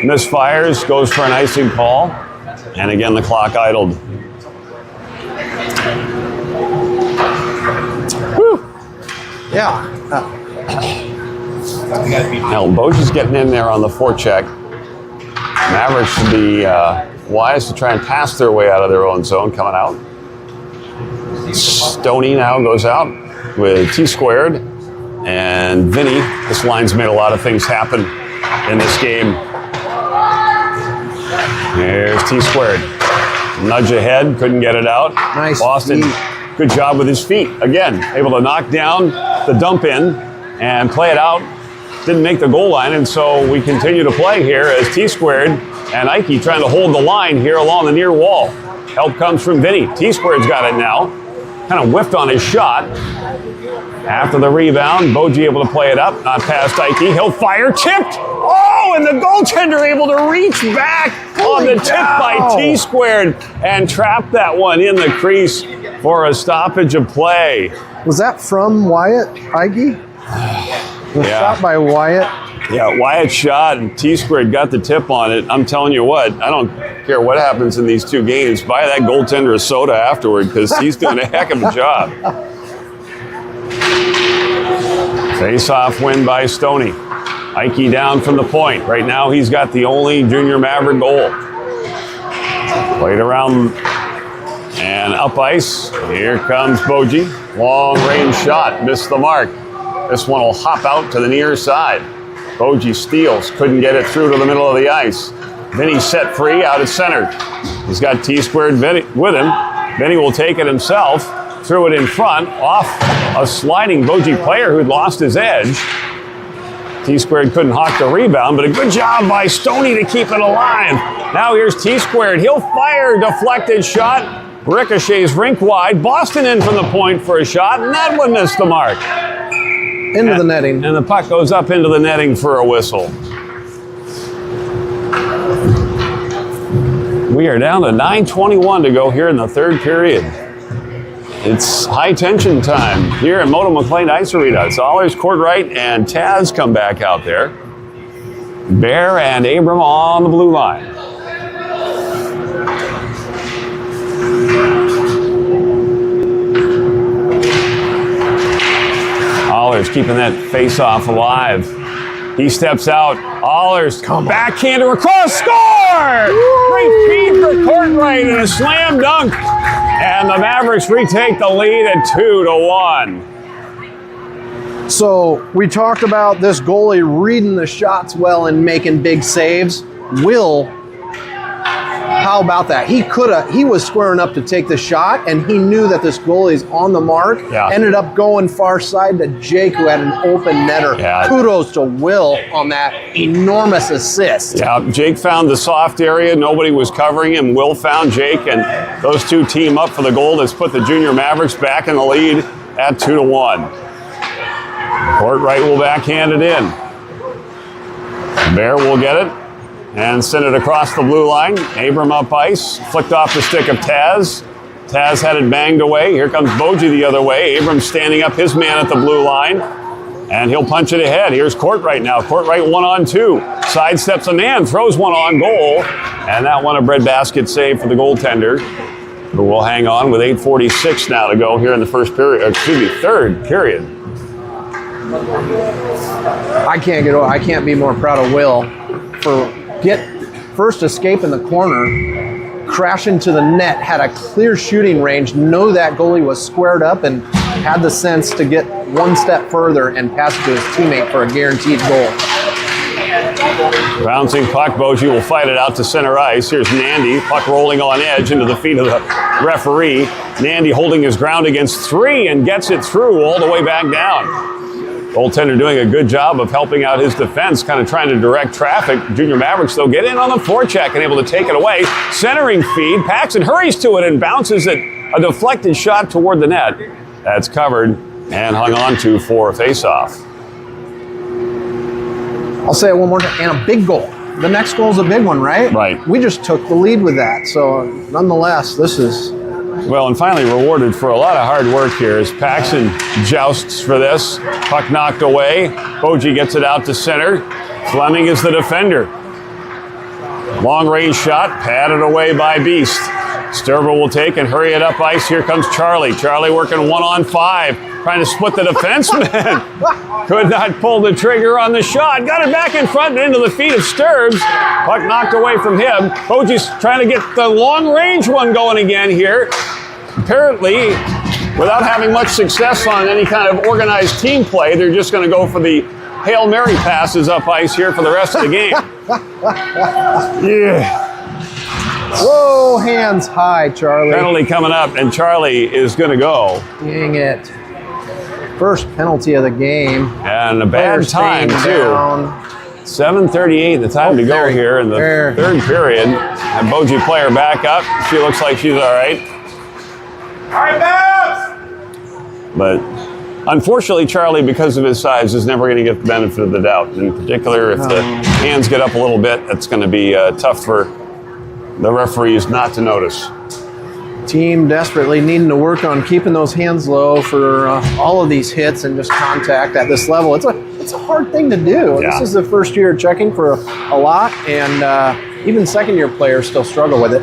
misfires, goes for an icing call. And again, the clock idled. Whew. Yeah. Now, Boji's getting in there on the forecheck. Mavericks should be wise to try and pass their way out of their own zone coming out. Stoney now goes out with T-squared. And Vinny, this line's made a lot of things happen in this game. Here's T-squared. Nudge ahead, couldn't get it out. Nice Boston, feet. good job with his feet. Again, able to knock down the dump in and play it out. Didn't make the goal line, and so we continue to play here as T-squared and Ike trying to hold the line here along the near wall. Help comes from Vinny. T-squared's got it now. Kind of whiffed on his shot. After the rebound, Boji able to play it up, not past Ike. He'll fire, tipped. Oh, and the goaltender able to reach back on the tip by T-squared and trap that one in the crease for a stoppage of play. Was that from Wyatt, Ige? The shot by Wyatt? Yeah, Wyatt shot and T-squared got the tip on it. I'm telling you what, I don't care what happens in these two games. Buy that goaltender a soda afterward because he's doing a heck of a job. Face-off win by Stoney. Ike down from the point. Right now he's got the only junior Maverick goal. Played around and up ice. Here comes Boji. Long range shot. Missed the mark. This one will hop out to the near side. Boji steals. Couldn't get it through to the middle of the ice. Vinny set free out at center. He's got T-squared with him. Vinny will take it himself. Threw it in front. Off a sliding Boji player who'd lost his edge. T-squared couldn't hawk the rebound, but a good job by Stoney to keep it alive. Now here's T-squared. He'll fire. Deflected shot. Ricochets rink wide. Boston in from the point for a shot, and that one missed the mark. Into the netting. And the puck goes up into the netting for a whistle. We are down to 9:21 to go here in the third period. It's high tension time here at Moto McLean Ice Arena. Zollers, Courtright, and Taz come back out there. Bear and Abram on the blue line. Allers keeping that face-off alive. He steps out. Allers backhander across, score! Great feed for Courtright and a slam dunk. And the Mavericks retake the lead at 2-1. So we talked about this goalie reading the shots well and making big saves. Will, how about that? He was squaring up to take the shot, and he knew that this goalie's on the mark. Yeah. Ended up going far side to Jake, who had an open netter. Yeah. Kudos to Will on that enormous assist. Yeah, Jake found the soft area. Nobody was covering him. Will found Jake, and those two team up for the goal that's put the junior Mavericks back in the lead at 2-1. Courtright will backhand it in. Bear will get it and send it across the blue line. Abram up ice, flicked off the stick of Taz. Taz had it banged away. Here comes Boji the other way. Abram standing up his man at the blue line, and he'll punch it ahead. Here's Courtright now. Courtright 1-on-2. Sidesteps a man, throws one on goal, and that one a breadbasket save for the goaltender. But we'll hang on with 8:46 now to go here in the third period. I can't be more proud of Will for first escape in the corner, crash into the net, had a clear shooting range, know that goalie was squared up, and had the sense to get one step further and pass it to his teammate for a guaranteed goal. Bouncing puck, Boji will fight it out to center ice. Here's Nandy, puck rolling on edge into the feet of the referee. Nandy holding his ground against three and gets it through all the way back down. Goaltender doing a good job of helping out his defense, kind of trying to direct traffic. Junior Mavericks, though, get in on the forecheck and able to take it away. Centering feed, Paxton hurries to it and bounces it. A deflected shot toward the net. That's covered and hung on to for a faceoff. I'll say it one more time, and a big goal. The next goal is a big one, right? Right. We just took the lead with that. So nonetheless, this is... Well, and finally rewarded for a lot of hard work here as Paxton jousts for this. Puck knocked away. Boji gets it out to center. Fleming is the defender. Long range shot, padded away by Beast. Sturber will take and hurry it up ice. Here comes Charlie. Charlie working 1-on-5, trying to split the defenseman. Could not pull the trigger on the shot. Got it back in front and into the feet of Sturbs. Puck knocked away from him. Boji's trying to get the long range one going again here. Apparently, without having much success on any kind of organized team play, they're just going to go for the Hail Mary passes up ice here for the rest of the game. Yeah. Whoa, hands high, Charlie. Penalty coming up, and Charlie is going to go. Dang it. First penalty of the game. And a bad time, too. Down. 7:38, the time to go here in the third period. And Boji player back up. She looks like she's all right. All right, Babs! But unfortunately, Charlie, because of his size, is never going to get the benefit of the doubt. In particular, if the hands get up a little bit, that's going to be tough for the referees not to notice. Team desperately needing to work on keeping those hands low for all of these hits and just contact at this level. It's a hard thing to do. Yeah. This is the first year checking for a lot, and even second-year players still struggle with it.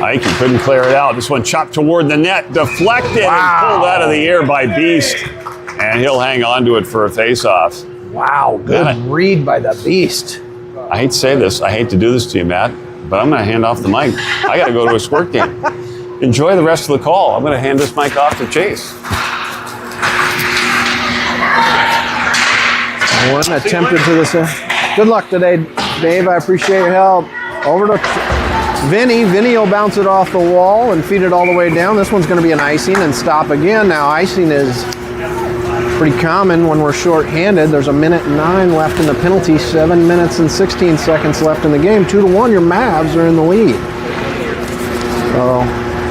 Ike couldn't clear it out. This one chopped toward the net, deflected, and pulled out of the air by Beast. And he'll hang on to it for a face-off. Wow, good read by the Beast. I hate to say this. I hate to do this to you, Matt, but I'm going to hand off the mic. I got to go to a squirt game. Enjoy the rest of the call. I'm going to hand this mic off to Chase. One attempted to this. Good luck today, Dave. I appreciate your help. Over to Vinny. Vinny will bounce it off the wall and feed it all the way down. This one's going to be an icing and stop again. Now, icing is pretty common when we're short-handed. There's 1:09 left in the penalty, 7 minutes and 16 seconds left in the game. 2-1, your Mavs are in the lead. So,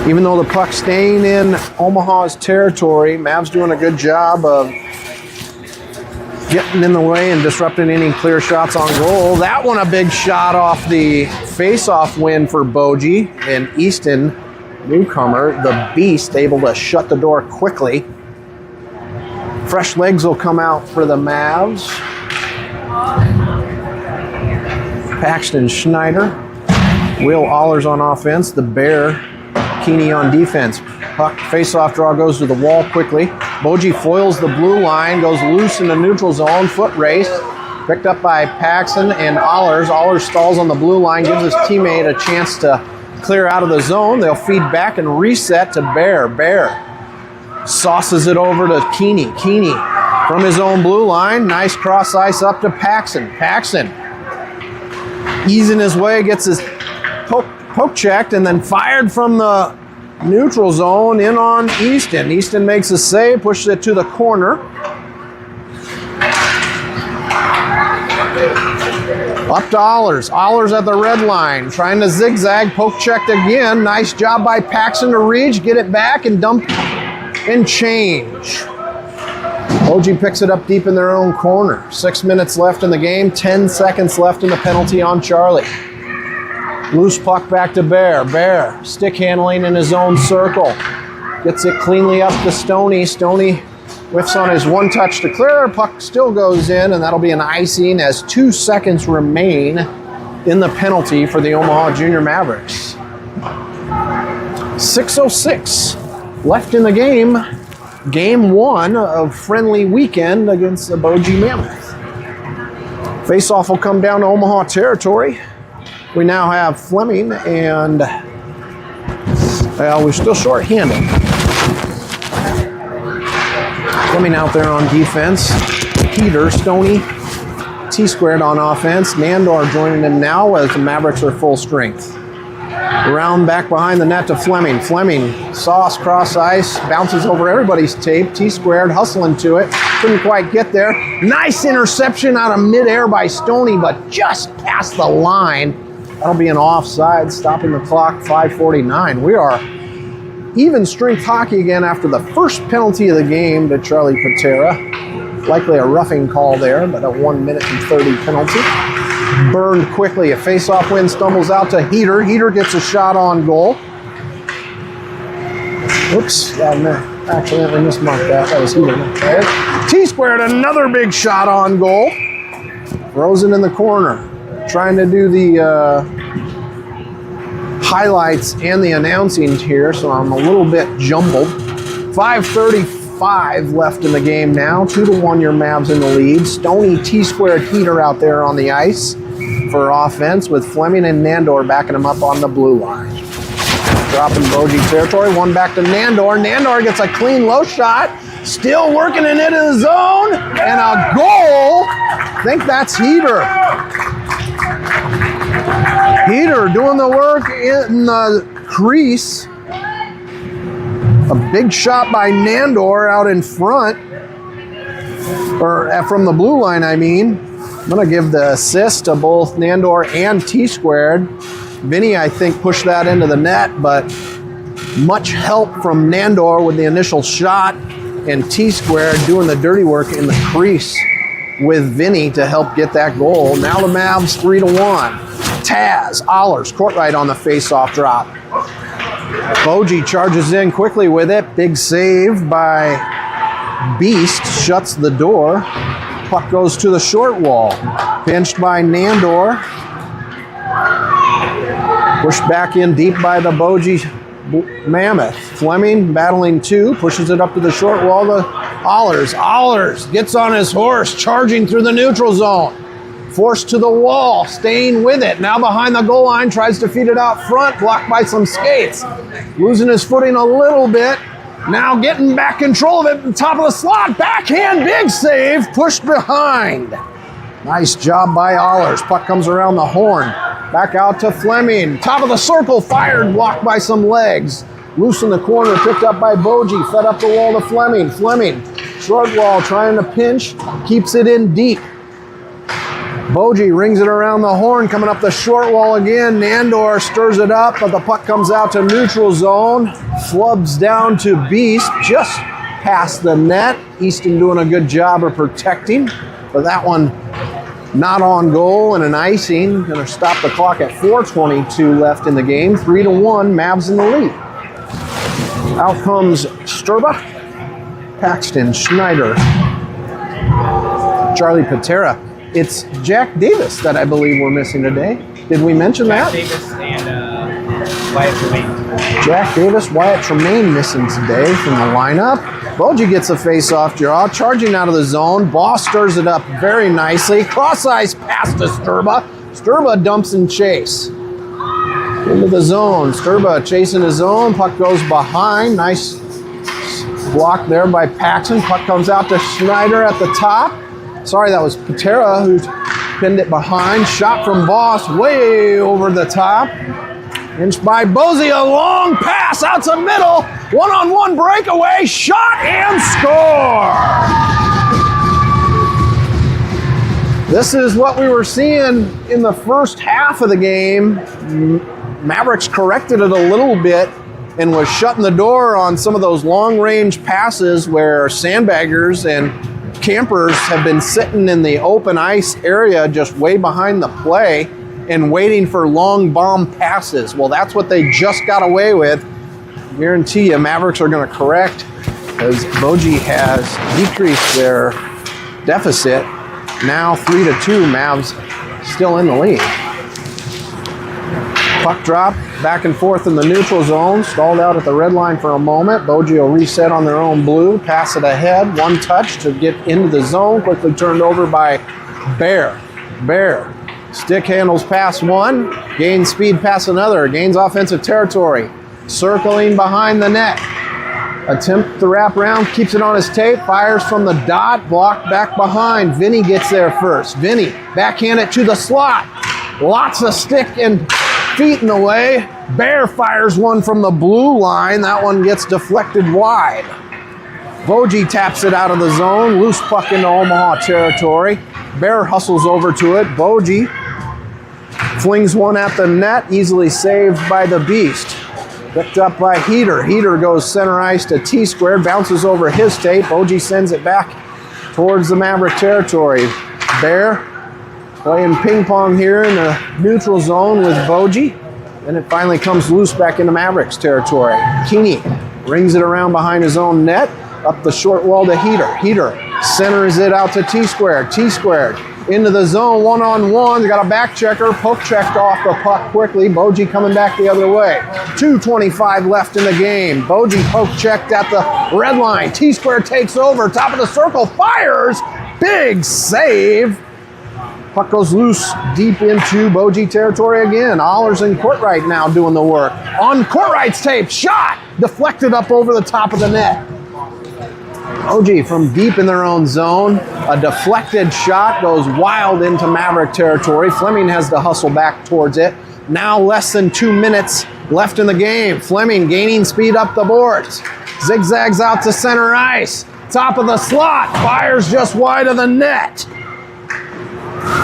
even though the puck's staying in Omaha's territory, Mavs doing a good job of getting in the way and disrupting any clear shots on goal. That one a big shot off the face-off win for Boji. And Easton, newcomer, the Beast, able to shut the door quickly. Fresh legs will come out for the Mavs. Paxton Schneider. Will Allers on offense. The Bear. Keeney on defense. Puck face-off draw goes to the wall quickly. Boji foils the blue line, goes loose in the neutral zone. Foot race. Picked up by Paxton and Allers. Allers stalls on the blue line, gives his teammate a chance to clear out of the zone. They'll feed back and reset to Bear. Bear sauces it over to Keeney. Keeney from his own blue line. Nice cross ice up to Paxton. Paxton easing his way, gets his poke checked and then fired from the neutral zone in on Easton. Easton makes a save, pushes it to the corner. Up to Allers. Allers at the red line, trying to zigzag, poke checked again. Nice job by Paxton to reach, get it back and dump and change. Boji picks it up deep in their own corner. 6 minutes left in the game, 10 seconds left in the penalty on Charlie. Loose puck back to Bear. Bear stick handling in his own circle. Gets it cleanly up to Stoney. Stoney whiffs on his one touch to clear. Puck still goes in, and that'll be an icing as 2 seconds remain in the penalty for the Omaha Jr Mavericks. 6:06 left in the game. Game 1 of friendly weekend against the Boji Mammoths. Face-off will come down to Omaha territory. We now have Fleming and, well, we're still short-handed. Fleming out there on defense. Peter, Stoney, T-squared on offense. Nandor joining him now as the Mavericks are full strength. Around back behind the net to Fleming. Fleming, sauce, cross ice, bounces over everybody's tape. T-squared, hustling to it. Couldn't quite get there. Nice interception out of midair by Stoney, but just past the line. That'll be an offside, stopping the clock, 5:49. We are even strength hockey again after the first penalty of the game to Charlie Patera. Likely a roughing call there, but a 1 minute and 30 penalty. Burned quickly. A face-off win stumbles out to Heater. Heater gets a shot on goal. Oops, I accidentally mismarked that. That was Heater. T-squared, another big shot on goal. Rosen in the corner, trying to do the highlights and the announcing here, so I'm a little bit jumbled. 5:35 left in the game now. 2-1, your Mavs in the lead. Stoney, T-squared, Heater out there on the ice for offense with Fleming and Nandor backing him up on the blue line. Dropping Boji territory. One back to Nandor. Nandor gets a clean low shot. Still working in it in the zone. And a goal. I think that's Heater. Heater doing the work in the crease. A big shot by Nandor out in front. Or from the blue line, I mean. I'm going to give the assist to both Nandor and T-squared. Vinny, I think, pushed that into the net, but much help from Nandor with the initial shot, and T-squared doing the dirty work in the crease with Vinny to help get that goal. Now the Mavs 3-1. Taz, Allers, court right on the face-off drop. Boji charges in quickly with it. Big save by Beast, shuts the door. Puck goes to the short wall. Pinched by Nandor. Pushed back in deep by the Boji Mammoth. Fleming battling two, pushes it up to the short wall to Allers gets on his horse, charging through the neutral zone. Forced to the wall, staying with it. Now behind the goal line, tries to feed it out front, blocked by some skates. Losing his footing a little bit. Now getting back control of it at the top of the slot. Backhand, big save, pushed behind. Nice job by Allers. Puck comes around the horn. Back out to Fleming. Top of the circle, fired, blocked by some legs. Loose in the corner, picked up by Boji. Fed up the wall to Fleming. Fleming, short wall, trying to pinch. Keeps it in deep. Boji rings it around the horn, coming up the short wall again. Nandor stirs it up, but the puck comes out to neutral zone. Flubs down to Beast, just past the net. Easton doing a good job of protecting, but that one not on goal and an icing. Gonna stop the clock at 4:22 left in the game. 3-1, Mavs in the lead. Out comes Sturba, Paxton, Schneider, Charlie Patera. It's Jack Davis that I believe we're missing today. Did we mention that? Jack Davis and Wyatt Tremaine. Jack Davis, Wyatt Tremaine missing today from the lineup. Boji gets a face-off draw, charging out of the zone. Boss stirs it up very nicely. Cross-ice pass to Sturba. Sturba dumps and chase. Into the zone. Sturba chasing his own. Puck goes behind. Nice block there by Paxton. Puck comes out to Schneider at the top. Sorry, that was Patera who pinned it behind. Shot from Boss way over the top. Inched by Boji, a long pass out to middle. One-on-one breakaway, shot and score. This is what we were seeing in the first half of the game. Mavericks corrected it a little bit and was shutting the door on some of those long-range passes where sandbaggers and campers have been sitting in the open ice area just way behind the play and waiting for long bomb passes. Well, that's what they just got away with. Guarantee you Mavericks are going to correct as Boji has decreased their deficit. Now 3-2, Mavs still in the lead. Puck drop, back and forth in the neutral zone, stalled out at the red line for a moment. Boji will reset on their own blue, pass it ahead, one touch to get into the zone, quickly turned over by Bear. Bear, stick handles past one, gains speed past another, gains offensive territory, circling behind the net. Attempt to wrap around, keeps it on his tape, fires from the dot, blocked back behind. Vinny gets there first. Vinny, backhand it to the slot. Lots of stick and feet in the way. Bear fires one from the blue line. That one gets deflected wide. Boji taps it out of the zone. Loose puck into Omaha territory. Bear hustles over to it. Boji flings one at the net. Easily saved by the Beast. Picked up by Heater. Heater goes center ice to T-squared. Bounces over his tape. Boji sends it back towards the Maverick territory. Bear playing ping pong here in the neutral zone with Boji. Then it finally comes loose back into Mavericks territory. Keeney rings it around behind his own net. Up the short wall to Heater. Heater centers it out to T-squared. T-squared into the zone, one-on-one. They got a back checker. Poke checked off the puck quickly. Boji coming back the other way. 2:25 left in the game. Boji poke checked at the red line. T-squared takes over. Top of the circle, fires. Big save. Puck goes loose deep into Boji territory again. Allers and Courtright now doing the work. On Courtright's tape, shot! Deflected up over the top of the net. Boji from deep in their own zone. A deflected shot goes wild into Maverick territory. Fleming has to hustle back towards it. Now less than 2 minutes left in the game. Fleming gaining speed up the boards. Zigzags out to center ice. Top of the slot. Fires just wide of the net.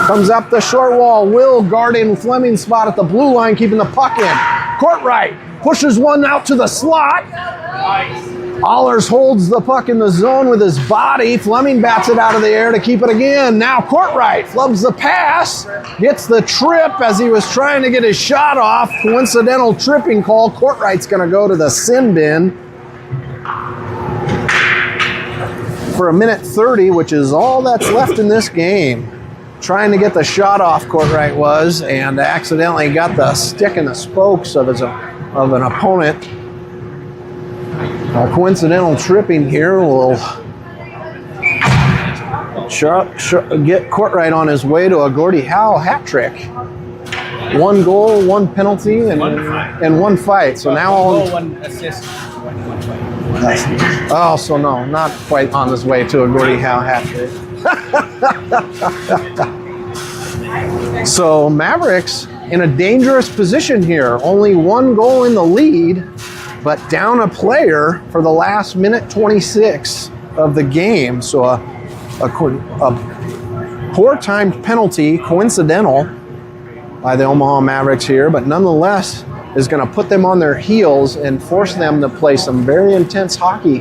Comes up the short wall. Will guarding Fleming's spot at the blue line, keeping the puck in. Courtright pushes one out to the slot. Allers holds the puck in the zone with his body. Fleming bats it out of the air to keep it again. Now Courtright flubs the pass. Gets the trip as he was trying to get his shot off. Coincidental tripping call. Courtright's going to go to the sin bin for 1:30, which is all that's left in this game. Trying to get the shot off, Courtright was, and accidentally got the stick in the spokes of an opponent. Coincidental tripping here will get Courtright on his way to a Gordie Howe hat trick. 1 goal, 1 penalty, and one fight. So now all. 1 assist. 1 fight. Oh, so no, not quite on his way to a Gordie Howe hat trick. So Mavericks in a dangerous position here. Only 1 goal in the lead, but down a player for the last minute 26 of the game. So a poor timed penalty, coincidental by the Omaha Mavericks here, but nonetheless is going to put them on their heels and force them to play some very intense hockey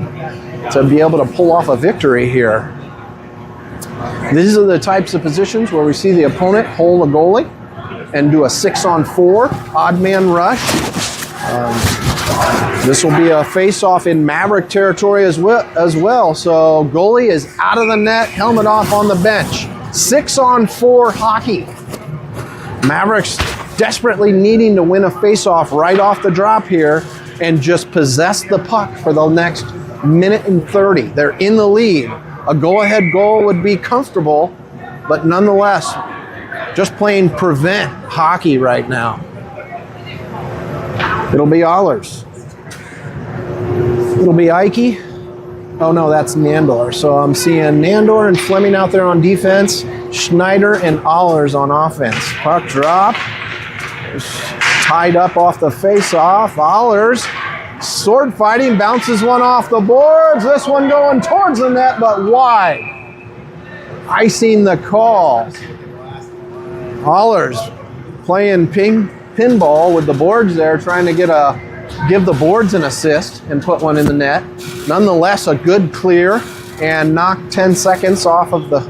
to be able to pull off a victory here. These are the types of positions where we see the opponent hold a goalie and do a 6-on-4 odd man rush. This will be a face-off in Maverick territory as well. So goalie is out of the net, helmet off on the bench. 6-on-4 hockey. Mavericks desperately needing to win a face-off right off the drop here and just possess the puck for the next minute and 30. They're in the lead. A go-ahead goal would be comfortable, but nonetheless, just playing prevent hockey right now. It'll be Allers. It'll be Ikey. Oh no, that's Nandor. So I'm seeing Nandor and Fleming out there on defense, Schneider and Allers on offense. Puck drop. Tied up off the face-off. Allers, sword fighting, bounces one off the boards. This one going towards the net, but wide. Icing the call. Allers playing pinball with the boards there, trying to give the boards an assist and put one in the net. Nonetheless, a good clear and knock 10 seconds off of the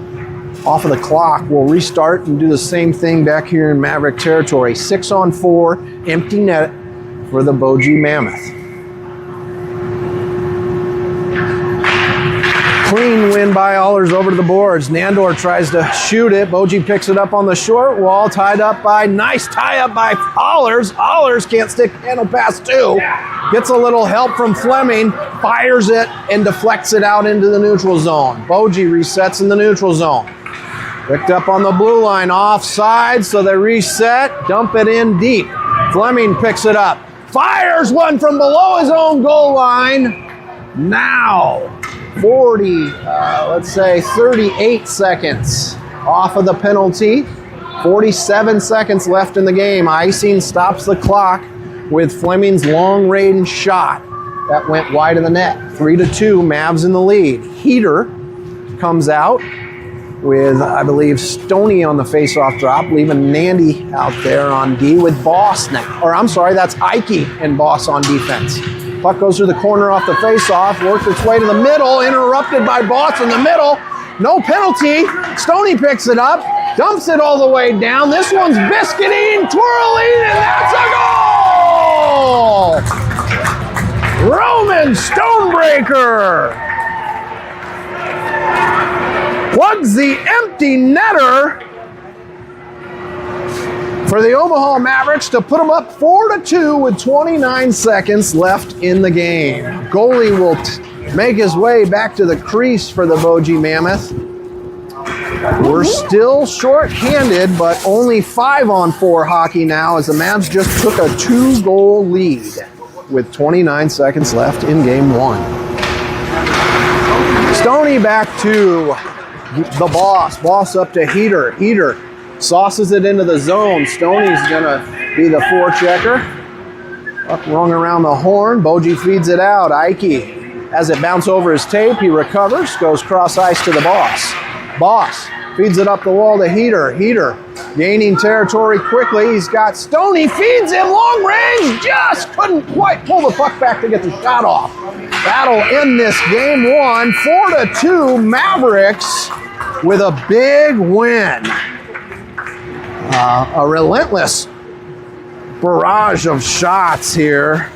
clock. We'll restart and do the same thing back here in Maverick territory. 6-on-4, empty net for the Boji Mammoth. Clean win by Allers over to the boards. Nandor tries to shoot it. Boji picks it up on the short wall. Nice tie up by Allers. Allers can't stick handle past 2. Gets a little help from Fleming. Fires it and deflects it out into the neutral zone. Boji resets in the neutral zone. Picked up on the blue line, offside, so they reset, dump it in deep. Fleming picks it up, fires one from below his own goal line. Now, 38 seconds off of the penalty. 47 seconds left in the game. Icing stops the clock with Fleming's long-range shot. That went wide of the net. 3-2, Mavs in the lead. Heater comes out with, I believe, Stoney on the face-off drop, leaving Nandy out there on D with Boss now. Or I'm sorry, that's Ikey and Boss on defense. Puck goes through the corner off the face-off, works its way to the middle, interrupted by Boss in the middle. No penalty. Stoney picks it up, dumps it all the way down. This one's biscuiting, twirling, and that's a goal! Roman Stonebreaker plugs the empty netter for the Omaha Mavericks to put them up 4-2 with 29 seconds left in the game. Goalie will make his way back to the crease for the Boji Mammoth. We're still short-handed, but only 5-on-4 hockey now as the Mavs just took a 2-goal lead with 29 seconds left in game 1. Stoney back to the Boss up to Heater. Heater sauces it into the zone. Stoney's gonna be the forechecker. Up rung around the horn. Boji feeds it out. Ikey has it bounce over his tape. He recovers, goes cross ice to the Boss. Boss feeds it up the wall to Heater. Heater gaining territory quickly. He's got Stoney, feeds him long range. Just couldn't quite pull the puck back to get the shot off. That'll end this game 1. 4-2 Mavericks with a big win. A relentless barrage of shots here.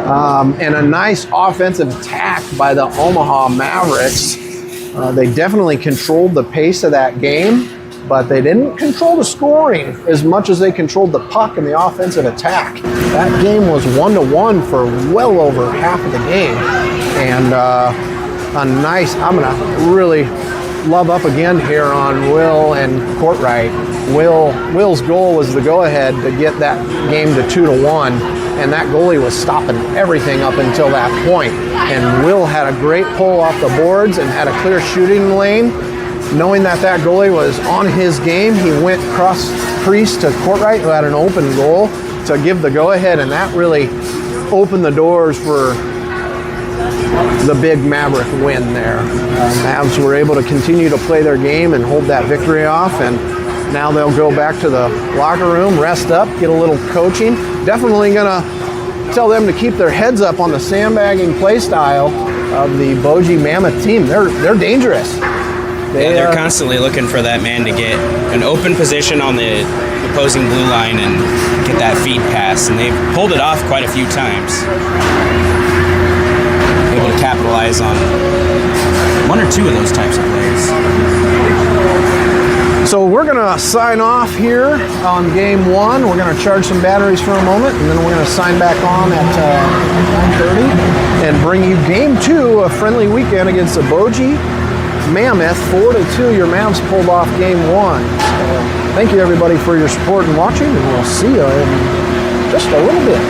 And a nice offensive attack by the Omaha Mavericks. They definitely controlled the pace of that game, but they didn't control the scoring as much as they controlled the puck and the offensive attack. That game was 1-1 for well over half of the game. And I'm gonna really love up again here on Will and Courtright. Will's goal was the go-ahead to get that game to 2-1, and that goalie was stopping everything up until that point. And Will had a great pull off the boards and had a clear shooting lane. Knowing that goalie was on his game, he went cross crease to Courtright, who had an open goal, to give the go-ahead, and that really opened the doors for the big Maverick win there. Mavs were able to continue to play their game and hold that victory off, and now they'll go back to the locker room, rest up, get a little coaching. Definitely gonna tell them to keep their heads up on the sandbagging play style of the Boji Mammoth team. They're dangerous. They're constantly looking for that man to get an open position on the opposing blue line and get that feed pass, and they've pulled it off quite a few times. Able to capitalize on one or two of those types of plays. So we're gonna sign off here on game one. We're gonna charge some batteries for a moment, and then we're gonna sign back on at 9:30 and bring you game two, a friendly weekend against the Boji Mammoth. 4-2, your Mavs pulled off game one. So thank you everybody for your support and watching, and we'll see you in just a little bit.